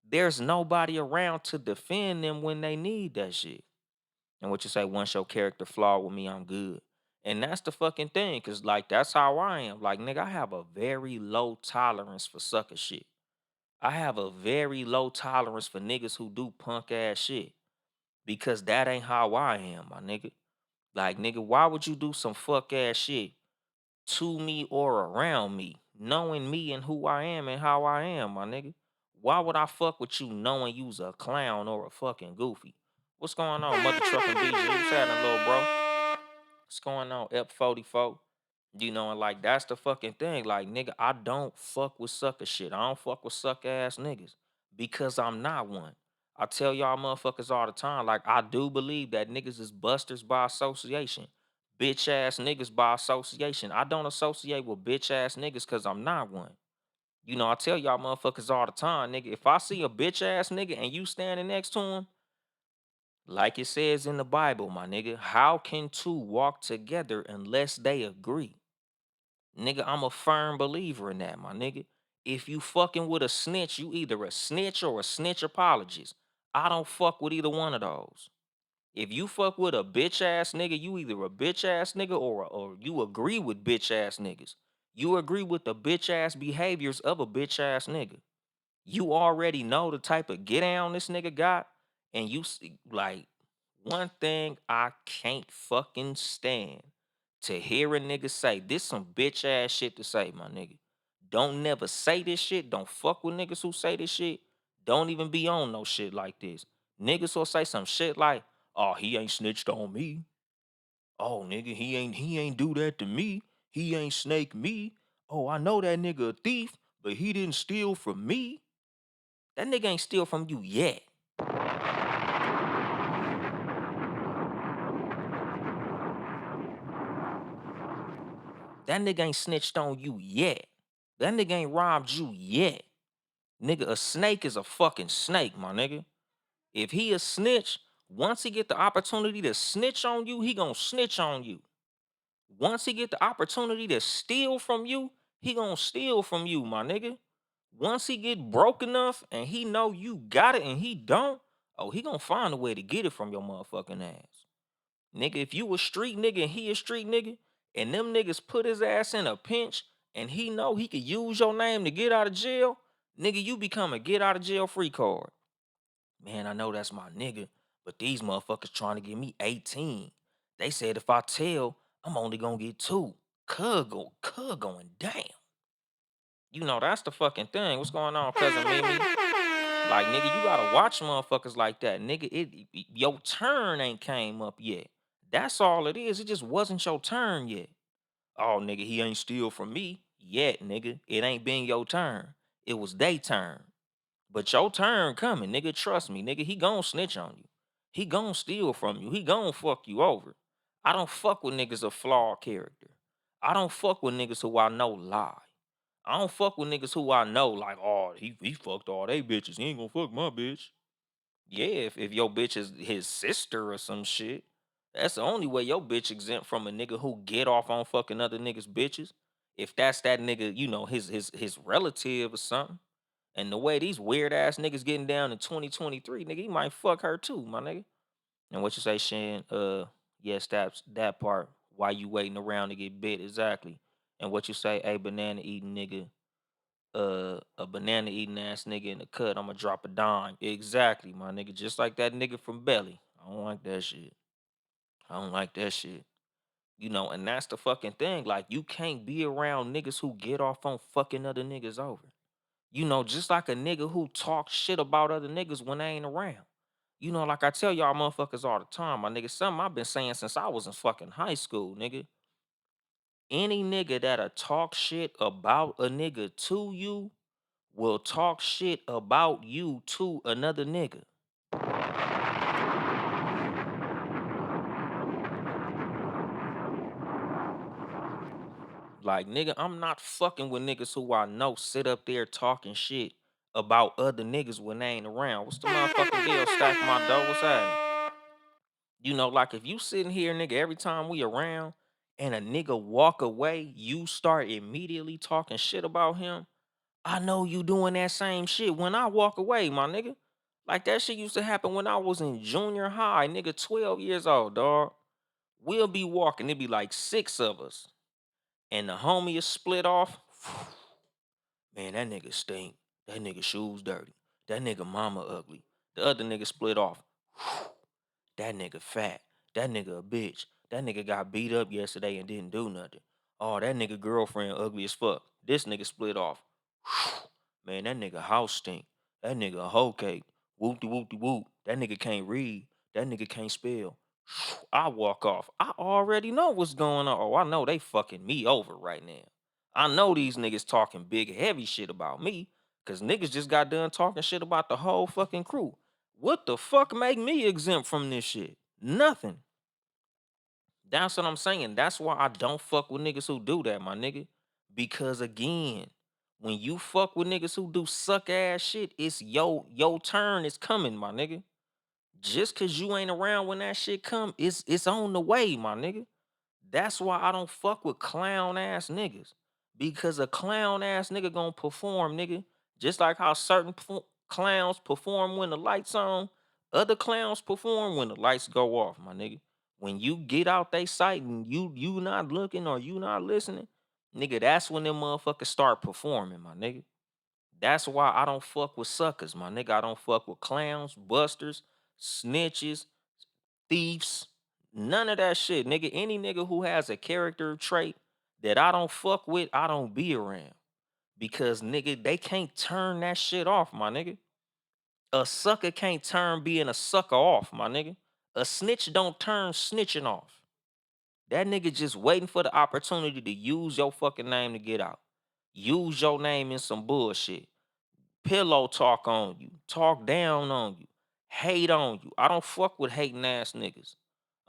there's nobody around to defend them when they need that shit. And what you say, once your character flawed with me, I'm good. And that's the fucking thing, cause like that's how I am. Like, nigga, I have a very low tolerance for sucker shit. I have a very low tolerance for niggas who do punk ass shit. Because that ain't how I am, my nigga. Like, nigga, why would you do some fuck ass shit to me or around me, knowing me and who I am and how I am, my nigga? Why would I fuck with you knowing you's a clown or a fucking goofy? What's going on, mother trucking BG? What's happening, little bro? What's going on, F44? You know, and like that's the fucking thing. Like, nigga, I don't fuck with sucker shit. I don't fuck with suck ass niggas because I'm not one. I tell y'all motherfuckers all the time, like, I do believe that niggas is busters by association. Bitch ass niggas by association. I don't associate with bitch ass niggas because I'm not one. You know, I tell y'all motherfuckers all the time, nigga, if I see a bitch ass nigga and you standing next to him, like it says in the Bible, my nigga, how can two walk together unless they agree? Nigga, I'm a firm believer in that, my nigga. If you fucking with a snitch, you either a snitch or a snitch apologist. I don't fuck with either one of those. If you fuck with a bitch ass nigga, you either a bitch ass nigga or you agree with bitch ass niggas. You agree with the bitch ass behaviors of a bitch ass nigga. You already know the type of get down this nigga got, and you see, like, one thing I can't fucking stand to hear a nigga say this some bitch ass shit to say, my nigga. Don't never say this shit. Don't fuck with niggas who say this shit. Don't even be on no shit like this. Niggas will say some shit like, "Oh, he ain't snitched on me. Oh, nigga, he ain't do that to me. He ain't snake me. Oh, I know that nigga a thief, but he didn't steal from me." That nigga ain't steal from you yet. That nigga ain't snitched on you yet. That nigga ain't robbed you yet. Nigga, a snake is a fucking snake, my nigga. If he a snitch, once he get the opportunity to snitch on you, he gonna snitch on you. Once he get the opportunity to steal from you, he gonna steal from you, my nigga. Once he get broke enough and he know you got it and he don't, oh, he gonna find a way to get it from your motherfucking ass. Nigga, if you a street nigga and he a street nigga, and them niggas put his ass in a pinch and he know he could use your name to get out of jail, nigga, you become a get out of jail free card. Man, I know that's my nigga, but these motherfuckers trying to give me 18. They said if I tell, I'm only gonna get 2. Cud going down. You know, that's the fucking thing. What's going on, cousin Mimi? Like, nigga, you gotta watch motherfuckers like that. Nigga, your turn ain't came up yet. That's all it is. It just wasn't your turn yet. Oh, nigga, he ain't steal from me yet, nigga. It ain't been your turn. It was they turn. But your turn coming, nigga. Trust me, nigga. He gon' snitch on you. He gon' steal from you. He gon' fuck you over. I don't fuck with niggas of flawed character. I don't fuck with niggas who I know lie. I don't fuck with niggas who I know like, oh, he fucked all they bitches. He ain't gonna fuck my bitch. Yeah, if your bitch is his sister or some shit, that's the only way your bitch exempt from a nigga who get off on fucking other niggas' bitches. If that's that nigga, you know, his relative or something. And the way these weird ass niggas getting down in 2023, nigga, he might fuck her too, my nigga. And what you say, Shan? Yes, that's that part. Why you waiting around to get bit? Exactly. And what you say, a banana eating nigga, a banana eating ass nigga in the cut, I'ma drop a dime. Exactly, my nigga. Just like that nigga from Belly. I don't like that shit. I don't like that shit. You know, and that's the fucking thing. Like, you can't be around niggas who get off on fucking other niggas over. You know, just like a nigga who talks shit about other niggas when they ain't around. You know, like I tell y'all motherfuckers all the time, my nigga, something I've been saying since I was in fucking high school, nigga. Any nigga that'll talk shit about a nigga to you will talk shit about you to another nigga. Like, nigga, I'm not fucking with niggas who I know sit up there talking shit about other niggas when they ain't around. What's the motherfucking deal? Stack my dough. What's happening? You know, like if you sitting here, nigga, every time we around and a nigga walk away, you start immediately talking shit about him. I know you doing that same shit when I walk away, my nigga. Like that shit used to happen when I was in junior high, nigga, 12 years old, dog. We'll be walking, it be like 6 of us, and the homie is split off. Man, that nigga stink. That nigga shoes dirty. That nigga mama ugly. The other nigga split off. That nigga fat. That nigga a bitch. That nigga got beat up yesterday and didn't do nothing. Oh, that nigga girlfriend ugly as fuck. This nigga split off. Man, that nigga house stink. That nigga a hoe cake. Whoop de whoop de whoop. That nigga can't read. That nigga can't spell. I walk off. I already know what's going on. Oh, I know they fucking me over right now. I know these niggas talking big heavy shit about me. Cause niggas just got done talking shit about the whole fucking crew. What the fuck make me exempt from this shit? Nothing. That's what I'm saying. That's why I don't fuck with niggas who do that, my nigga. Because again, when you fuck with niggas who do suck ass shit, it's your turn is coming, my nigga. Just cause you ain't around when that shit come, it's on the way, my nigga. That's why I don't fuck with clown ass niggas. Because a clown ass nigga gonna perform, nigga. Just like how certain clowns perform when the lights on, other clowns perform when the lights go off, my nigga. When you get out they sight and you not looking or you not listening, nigga, that's when them motherfuckers start performing, my nigga. That's why I don't fuck with suckers, my nigga. I don't fuck with clowns, busters, snitches, thieves, none of that shit, nigga. Any nigga who has a character trait that I don't fuck with, I don't be around. Because nigga, they can't turn that shit off, my nigga. A sucker can't turn being a sucker off, my nigga. A snitch don't turn snitching off. That nigga just waiting for the opportunity to use your fucking name to get out. Use your name in some bullshit. Pillow talk on you, talk down on you, hate on you. I don't fuck with hating ass niggas.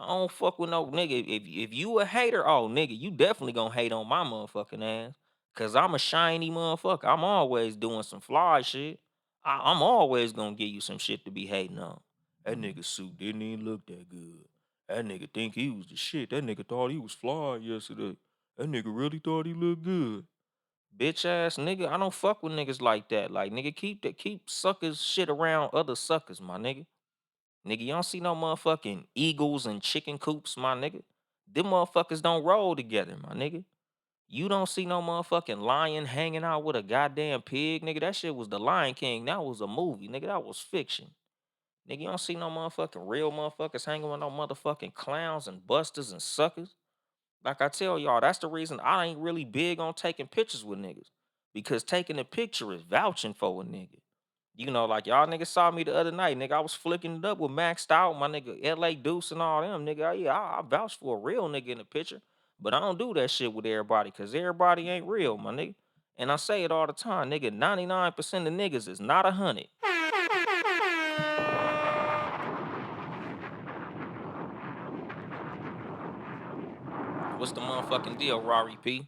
I don't fuck with no nigga. If you a hater, oh nigga, you definitely gonna hate on my motherfucking ass. Cause I'm a shiny motherfucker. I'm always doing some fly shit. I'm always gonna give you some shit to be hating on. That nigga suit didn't even look that good. That nigga think he was the shit. That nigga thought he was fly yesterday. That nigga really thought he looked good. Bitch ass nigga, I don't fuck with niggas like that. Like nigga, keep suckers shit around other suckers, my nigga. Nigga, you don't see no motherfucking eagles and chicken coops, my nigga. Them motherfuckers don't roll together, my nigga. You don't see no motherfucking lion hanging out with a goddamn pig, nigga. That shit was the Lion King. That was a movie, nigga. That was fiction. Nigga, you don't see no motherfucking real motherfuckers hanging with no motherfucking clowns and busters and suckers. Like I tell y'all, that's the reason I ain't really big on taking pictures with niggas. Because taking a picture is vouching for a nigga. You know, like y'all niggas saw me the other night, nigga. I was flicking it up with Maxed Out, my nigga, LA Deuce and all them, nigga. Yeah, I vouch for a real nigga in the picture. But I don't do that shit with everybody, cause everybody ain't real, my nigga. And I say it all the time, nigga. 99% of niggas is not 100. What's the motherfucking deal, Rari P?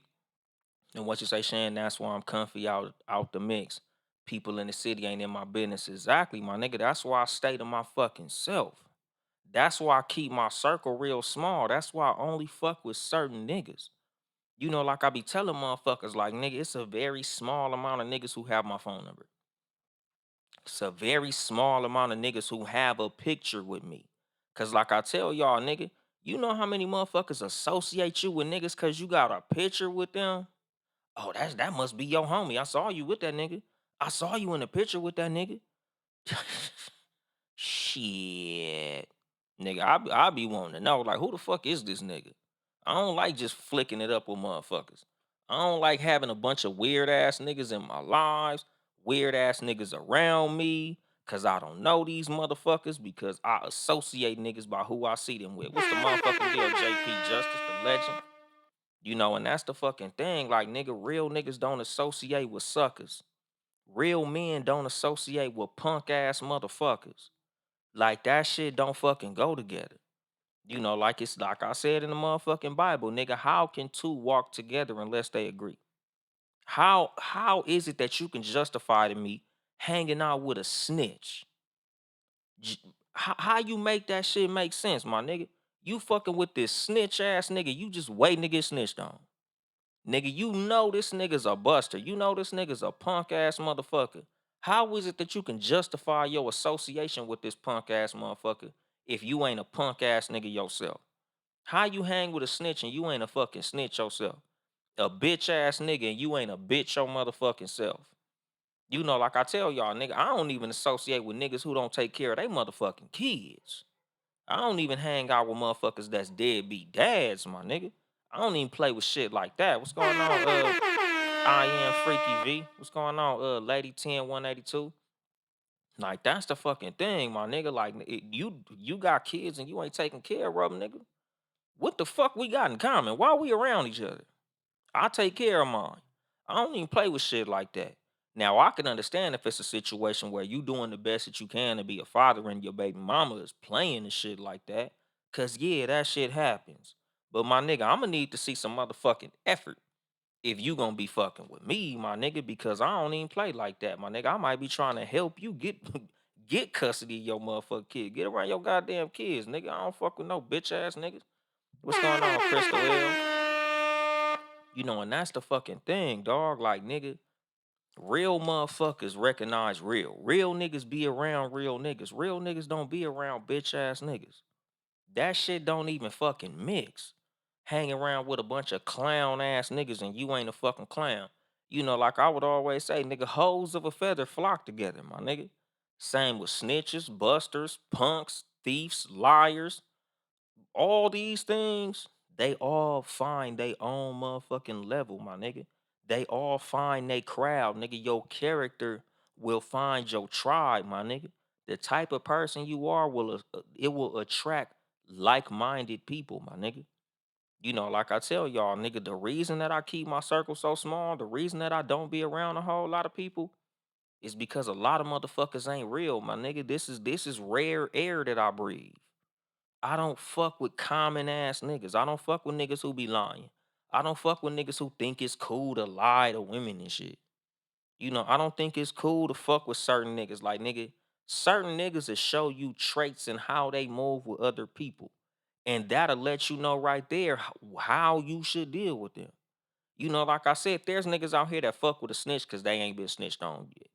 And what you say, Shan, that's why I'm comfy out the mix. People in the city ain't in my business. Exactly, my nigga. That's why I stay to my fucking self. That's why I keep my circle real small. That's why I only fuck with certain niggas. You know, like I be telling motherfuckers, like, nigga, it's a very small amount of niggas who have my phone number. It's a very small amount of niggas who have a picture with me. Cause like I tell y'all, nigga, you know how many motherfuckers associate you with niggas cause you got a picture with them? Oh, that must be your homie. I saw you with that nigga. I saw you in the picture with that nigga. Shit. Nigga, I be wanting to know, like, who the fuck is this nigga? I don't like just flicking it up with motherfuckers. I don't like having a bunch of weird ass niggas in my lives, weird ass niggas around me, cause I don't know these motherfuckers because I associate niggas by who I see them with. What's the motherfucking deal, JP Justice, the legend? You know, and that's the fucking thing. Like, nigga, real niggas don't associate with suckers. Real men don't associate with punk ass motherfuckers. Like, that shit don't fucking go together. You know, like it's like I said in the motherfucking Bible, nigga, how can two walk together unless they agree? How is it that you can justify to me hanging out with a snitch? J- how you make that shit make sense, my nigga? You fucking with this snitch ass nigga, you just waiting to get snitched on. Nigga, you know this nigga's a buster. You know this nigga's a punk ass motherfucker. How is it that you can justify your association with this punk ass motherfucker if you ain't a punk ass nigga yourself? How you hang with a snitch and you ain't a fucking snitch yourself? A bitch ass nigga and you ain't a bitch your motherfucking self. You know, like I tell y'all, nigga, I don't even associate with niggas who don't take care of their motherfucking kids. I don't even hang out with motherfuckers that's deadbeat dads, my nigga. I don't even play with shit like that. What's going on? I am Freaky V. What's going on? Lady 10182. Like that's the fucking thing, my nigga. Like you got kids and you ain't taking care of them, nigga. What the fuck we got in common? Why we around each other? I take care of mine. I don't even play with shit like that. Now I can understand if it's a situation where you doing the best that you can to be a father and your baby mama is playing and shit like that. Cause yeah, that shit happens. But my nigga, I'ma need to see some motherfucking effort if you gonna be fucking with me, my nigga, because I don't even play like that, my nigga. I might be trying to help you get get custody of your motherfucking kid. Get around your goddamn kids, nigga. I don't fuck with no bitch ass niggas. What's going on, Crystal L? You know, and that's the fucking thing, dog. Like, nigga, real motherfuckers recognize real. Real niggas be around real niggas. Real niggas don't be around bitch ass niggas. That shit don't even fucking mix. Hang around with a bunch of clown ass niggas and you ain't a fucking clown. You know, like I would always say, nigga, hoes of a feather flock together, my nigga. Same with snitches, busters, punks, thieves, liars, all these things, they all find their own motherfucking level, my nigga. They all find their crowd, nigga. Your character will find your tribe, my nigga. The type of person you are it will attract like-minded people, my nigga. You know, like I tell y'all, nigga, the reason that I keep my circle so small, the reason that I don't be around a whole lot of people is because a lot of motherfuckers ain't real, my nigga. This is rare air that I breathe. I don't fuck with common ass niggas. I don't fuck with niggas who be lying. I don't fuck with niggas who think it's cool to lie to women and shit. You know, I don't think it's cool to fuck with certain niggas. Like, nigga, certain niggas that show you traits and how they move with other people. And that'll let you know right there how you should deal with them. You know, like I said, there's niggas out here that fuck with a snitch because they ain't been snitched on yet.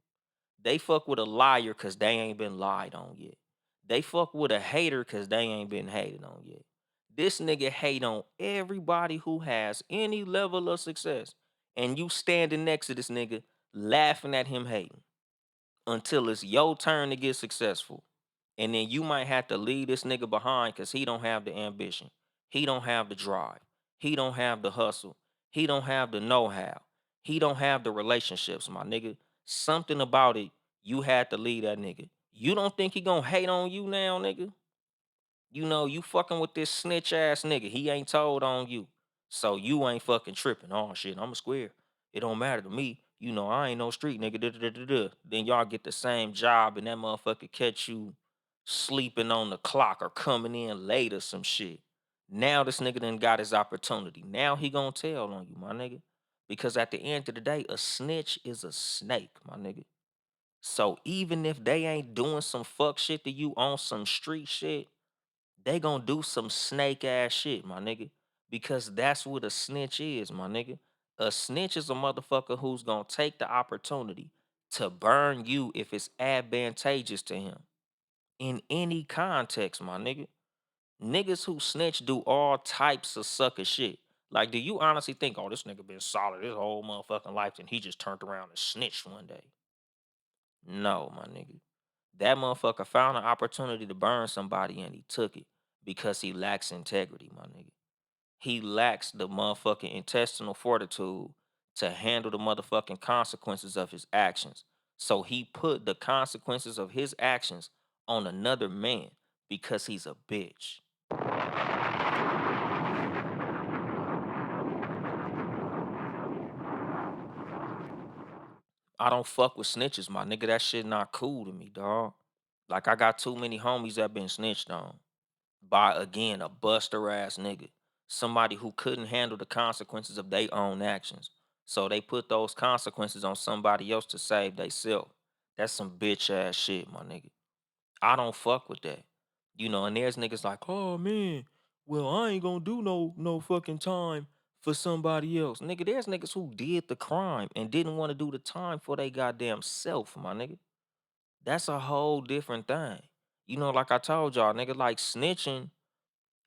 They fuck with a liar cause they ain't been lied on yet. They fuck with a hater cause they ain't been hated on yet. This nigga hate on everybody who has any level of success. And you standing next to this nigga laughing at him hating until it's your turn to get successful. And then you might have to leave this nigga behind because he don't have the ambition. He don't have the drive. He don't have the hustle. He don't have the know-how. He don't have the relationships, my nigga. Something about it, you had to leave that nigga. You don't think he gonna hate on you now, nigga? You know, you fucking with this snitch ass nigga. He ain't told on you. So you ain't fucking tripping. Oh shit, I'm a square. It don't matter to me. You know, I ain't no street nigga. Da, da, da, da, da. Then y'all get the same job and that motherfucker catch you sleeping on the clock or coming in late or some shit. Now this nigga done got his opportunity. Now he gonna tell on you, my nigga. Because at the end of the day, a snitch is a snake, my nigga. So even if they ain't doing some fuck shit to you on some street shit, they gonna do some snake ass shit, my nigga. Because that's what a snitch is, my nigga. A snitch is a motherfucker who's gonna take the opportunity to burn you if it's advantageous to him. In any context, my nigga. Niggas who snitch do all types of sucker shit. Like, do you honestly think, oh, this nigga been solid his whole motherfucking life and he just turned around and snitched one day? No, my nigga. That motherfucker found an opportunity to burn somebody and he took it because he lacks integrity, my nigga. He lacks the motherfucking intestinal fortitude to handle the motherfucking consequences of his actions. So he put the consequences of his actions on another man because he's a bitch. I don't fuck with snitches, my nigga. That shit not cool to me, dog. Like I got too many homies that been snitched on by again a buster ass nigga, somebody who couldn't handle the consequences of their own actions. So they put those consequences on somebody else to save theyself. That's some bitch ass shit, my nigga. I don't fuck with that. You know, and there's niggas like, oh man, well, I ain't gonna do no fucking time for somebody else. Nigga, there's niggas who did the crime and didn't want to do the time for they goddamn self, my nigga. That's a whole different thing. You know, like I told y'all, nigga, like snitching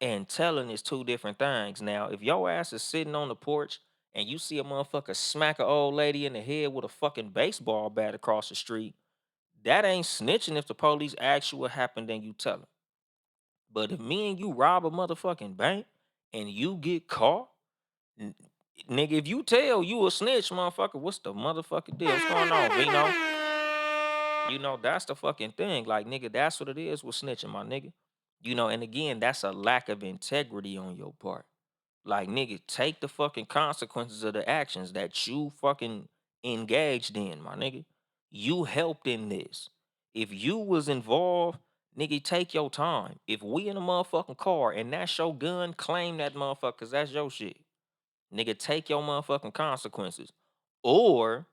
and telling is two different things. Now, if your ass is sitting on the porch and you see a motherfucker smack a old lady in the head with a fucking baseball bat across the street, that ain't snitching if the police ask you what happened and you tell them. But if me and you rob a motherfucking bank and you get caught, n- nigga, if you tell you a snitch, motherfucker, what's the motherfucking deal? What's going on, Vino? That's the fucking thing. Like, nigga, that's what it is with snitching, my nigga. And again, that's a lack of integrity on your part. Like, nigga, take the fucking consequences of the actions that you fucking engaged in, my nigga. You helped in this. If you was involved, nigga, take your time. If we in a motherfucking car and that's your gun, claim that motherfucker, cause that's your shit. Nigga, take your motherfucking consequences. Or,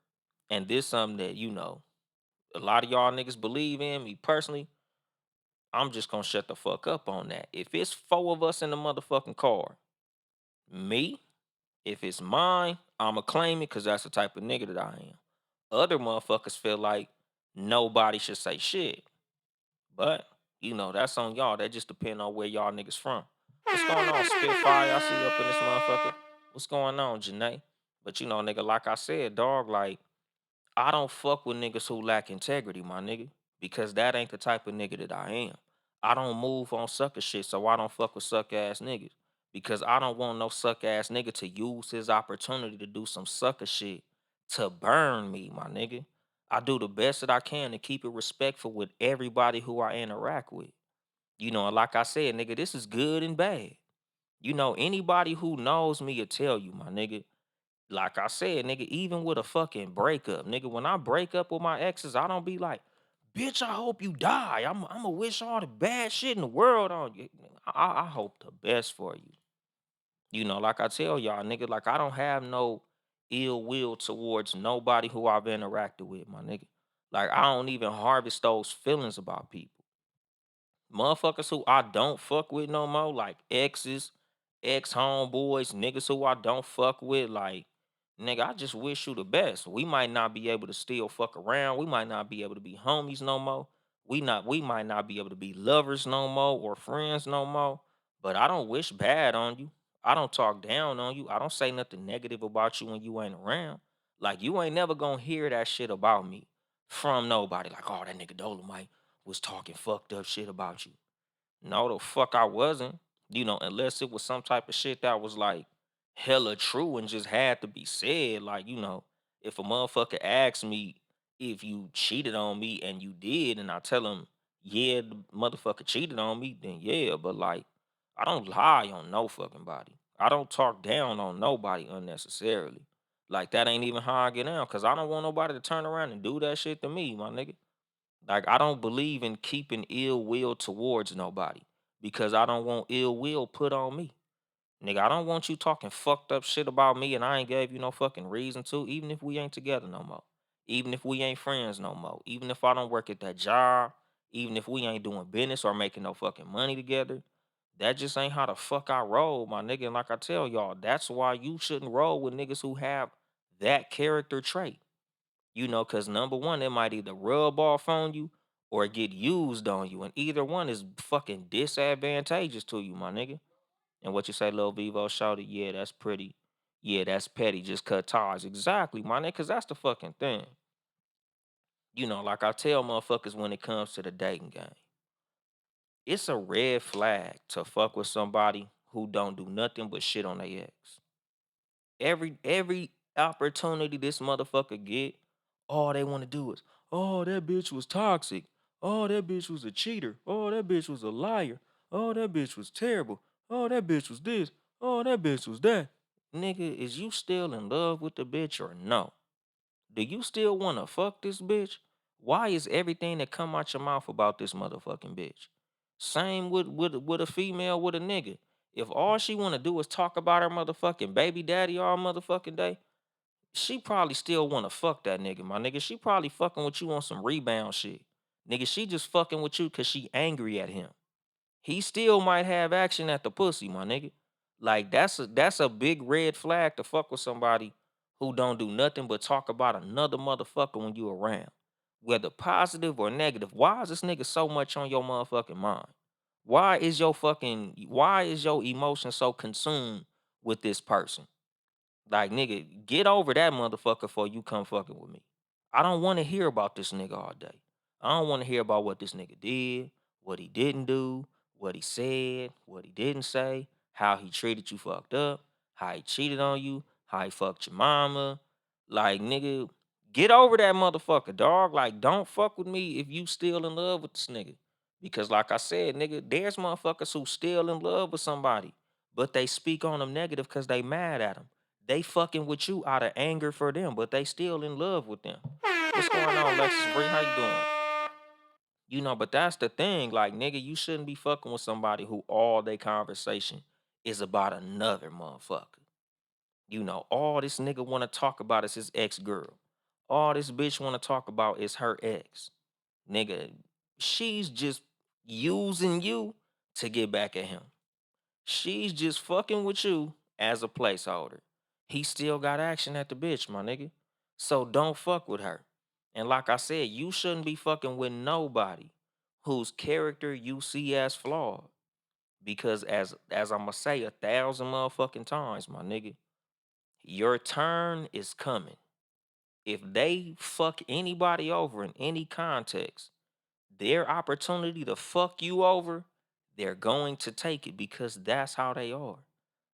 and this something that a lot of y'all niggas believe in. Me personally, I'm just gonna shut the fuck up on that. If it's four of us in the motherfucking car, me, if it's mine, I'ma claim it because that's the type of nigga that I am. Other motherfuckers feel like nobody should say shit. But, that's on y'all. That just depend on where y'all niggas from. What's going on, Spitfire? I see you up in this motherfucker. What's going on, Janae? But nigga, like I said, dog, like I don't fuck with niggas who lack integrity, my nigga, because that ain't the type of nigga that I am. I don't move on sucker shit, so I don't fuck with suck ass niggas. Because I don't want no suck ass nigga to use his opportunity to do some sucker shit to burn me, my nigga. I do the best that I can to keep it respectful with everybody who I interact with. And like I said, nigga, this is good and bad. Anybody who knows me will tell you, my nigga, like I said, nigga, even with a fucking breakup, nigga, when I break up with my exes, I don't be like, bitch, I hope you die. I'm going to wish all the bad shit in the world on you. I hope the best for you. Like I tell y'all, nigga, like I don't have no ill will towards nobody who I've interacted with, my nigga. Like I don't even harvest those feelings about people. Motherfuckers who I don't fuck with no more, like exes, ex homeboys, niggas who I don't fuck with, like, nigga, I just wish you the best. We might not be able to still fuck around. We might not be able to be homies no more. We might not be able to be lovers no more or friends no more. But I don't wish bad on you. I don't talk down on you. I don't say nothing negative about you when you ain't around. Like you ain't never gonna hear that shit about me from nobody. Like, oh, that nigga Dolemite was talking fucked up shit about you. No, the fuck I wasn't. Unless it was some type of shit that was like hella true and just had to be said. Like, if a motherfucker asks me if you cheated on me and you did, and I tell him, yeah, the motherfucker cheated on me, then yeah. But like, I don't lie on no fucking body. I don't talk down on nobody unnecessarily. Like that ain't even how I get down, cause I don't want nobody to turn around and do that shit to me, my nigga. Like I don't believe in keeping ill will towards nobody because I don't want ill will put on me. Nigga, I don't want you talking fucked up shit about me and I ain't gave you no fucking reason to, even if we ain't together no more. Even if we ain't friends no more. Even if I don't work at that job. Even if we ain't doing business or making no fucking money together. That just ain't how the fuck I roll, my nigga. And like I tell y'all, that's why you shouldn't roll with niggas who have that character trait. Because number one, it might either rub off on you or get used on you. And either one is fucking disadvantageous to you, my nigga. And what you say, Lil Vivo shouted, yeah, that's pretty. Yeah, that's petty. Just cut ties. Exactly, my nigga, because that's the fucking thing. Like I tell motherfuckers when it comes to the dating game, it's a red flag to fuck with somebody who don't do nothing but shit on their ex. Every opportunity this motherfucker get, all they want to do is, oh, that bitch was toxic. Oh, that bitch was a cheater. Oh, that bitch was a liar. Oh, that bitch was terrible. Oh, that bitch was this. Oh, that bitch was that. Nigga, is you still in love with the bitch or no? Do you still want to fuck this bitch? Why is everything that come out your mouth about this motherfucking bitch? Same with a female with a nigga. If all she want to do is talk about her motherfucking baby daddy all motherfucking day, she probably still want to fuck that nigga, my nigga. She probably fucking with you on some rebound shit. Nigga, she just fucking with you cause she angry at him. He still might have action at the pussy, my nigga. Like that's a big red flag to fuck with somebody who don't do nothing but talk about another motherfucker when you around. Whether positive or negative. Why is this nigga so much on your motherfucking mind? Why is your emotion so consumed with this person? Like, nigga, get over that motherfucker before you come fucking with me. I don't want to hear about this nigga all day. I don't want to hear about what this nigga did, what he didn't do, what he said, what he didn't say, how he treated you fucked up, how he cheated on you, how he fucked your mama. Like, nigga, get over that motherfucker, dog. Like, don't fuck with me if you still in love with this nigga. Because, like I said, nigga, there's motherfuckers who still in love with somebody, but they speak on them negative because they mad at them. They fucking with you out of anger for them, but they still in love with them. What's going on, Lexus Bree? How you doing? But that's the thing. Like, nigga, you shouldn't be fucking with somebody who all their conversation is about another motherfucker. All this nigga want to talk about is his ex-girl. All this bitch want to talk about is her ex. Nigga, she's just using you to get back at him. She's just fucking with you as a placeholder. He still got action at the bitch, my nigga. So don't fuck with her. And like I said, you shouldn't be fucking with nobody whose character you see as flawed. Because as I'm gonna say 1,000 motherfucking times, my nigga, your turn is coming. If they fuck anybody over in any context, their opportunity to fuck you over, they're going to take it because that's how they are.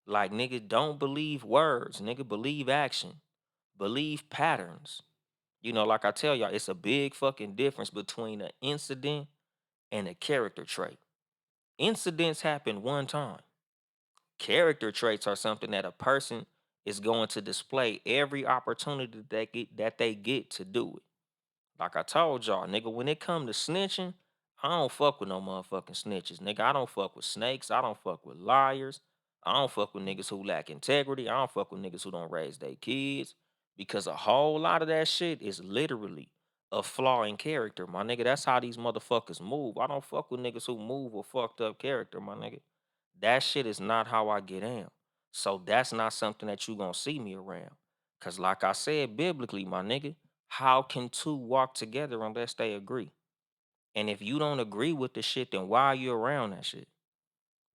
Like, nigga, don't believe words, nigga, believe action, believe patterns. Like I tell y'all, it's a big fucking difference between an incident and a character trait. Incidents happen one time. Character traits are something that a person is going to display every opportunity that they get to do it. Like I told y'all, nigga, when it come to snitching, I don't fuck with no motherfucking snitches. Nigga, I don't fuck with snakes. I don't fuck with liars. I don't fuck with niggas who lack integrity. I don't fuck with niggas who don't raise their kids. Because a whole lot of that shit is literally a flaw in character, my nigga. That's how these motherfuckers move. I don't fuck with niggas who move with fucked up character, my nigga. That shit is not how I get down. So that's not something that you gonna see me around. Cause like I said biblically, my nigga, how can two walk together unless they agree? And if you don't agree with the shit, then why are you around that shit?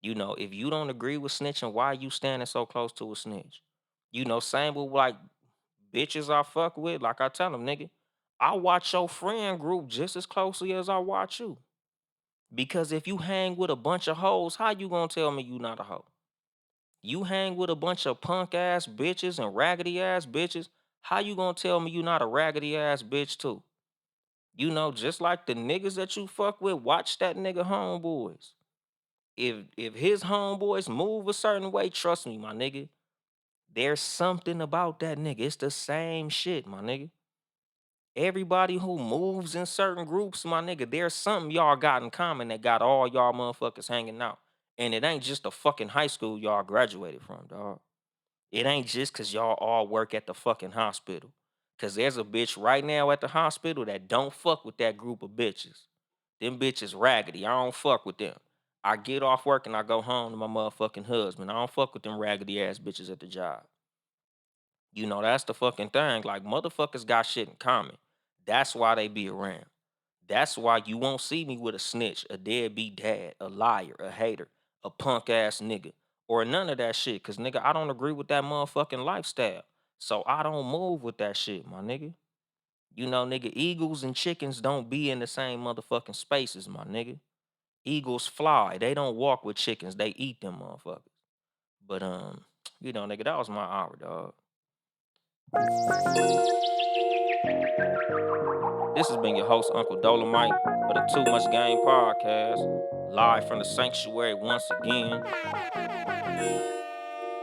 If you don't agree with snitching, why are you standing so close to a snitch? Same with like bitches I fuck with. Like I tell them, nigga, I watch your friend group just as closely as I watch you. Because if you hang with a bunch of hoes, how you gonna tell me you not a hoe? You hang with a bunch of punk ass bitches and raggedy ass bitches, how you gonna tell me you not a raggedy ass bitch too? Just like the niggas that you fuck with, watch that nigga homeboys. If his homeboys move a certain way, trust me, my nigga, there's something about that nigga. It's the same shit, my nigga. Everybody who moves in certain groups, my nigga, there's something y'all got in common that got all y'all motherfuckers hanging out. And it ain't just a fucking high school y'all graduated from, dog. It ain't just cause y'all all work at the fucking hospital. Cause there's a bitch right now at the hospital that don't fuck with that group of bitches. Them bitches raggedy. I don't fuck with them. I get off work and I go home to my motherfucking husband. I don't fuck with them raggedy ass bitches at the job. That's the fucking thing. Like, motherfuckers got shit in common. That's why they be around. That's why you won't see me with a snitch, a deadbeat dad, a liar, a hater, a punk ass nigga, or none of that shit. Cause nigga, I don't agree with that motherfucking lifestyle. So I don't move with that shit, my nigga. Nigga, eagles and chickens don't be in the same motherfucking spaces, my nigga. Eagles fly. They don't walk with chickens. They eat them motherfuckers. But nigga, that was my hour, dog. This has been your host, Uncle Dolemite, of the Too Much Game podcast, live from the sanctuary once again.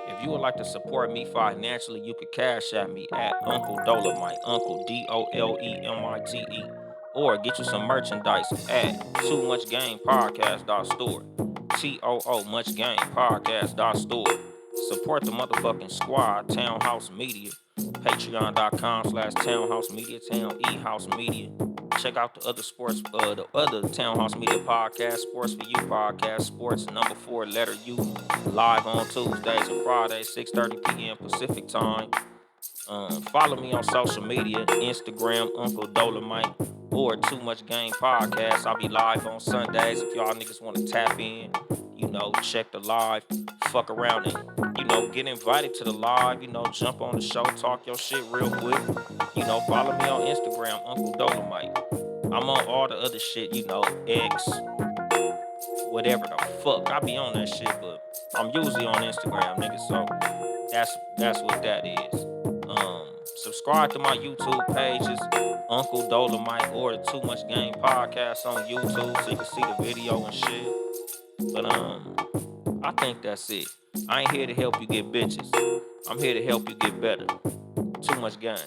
If you would like to support me financially, you could cash at me at Uncle Dolemite, Uncle Dolemite, or get you some merchandise at Too Much Game Podcast.store. TOO Much Game Podcast.store. Support the motherfucking squad, Townhouse Media. Patreon.com/Townhouse Media, Town E House Media. Check out the other the other Townhouse Media podcast, Sports for You podcast, Sports number 4 letter U, live on Tuesdays and Fridays, 6:30 p.m. Pacific time. Follow me on social media, Instagram, Uncle Dolemite. or Too Much Game podcast. I'll be live on Sundays if y'all niggas want to tap in. Check the live, fuck around and, get invited to the live, jump on the show, talk your shit real quick. Follow me on Instagram, Uncle Dolemite. I'm on all the other shit, X, whatever the fuck. I be on that shit, but I'm usually on Instagram, nigga. So that's what that is. Subscribe to my YouTube pages, Uncle Dolemite or the Too Much Game podcast on YouTube so you can see the video and shit. But I think that's it. I ain't here to help you get bitches. I'm here to help you get better. Too much game.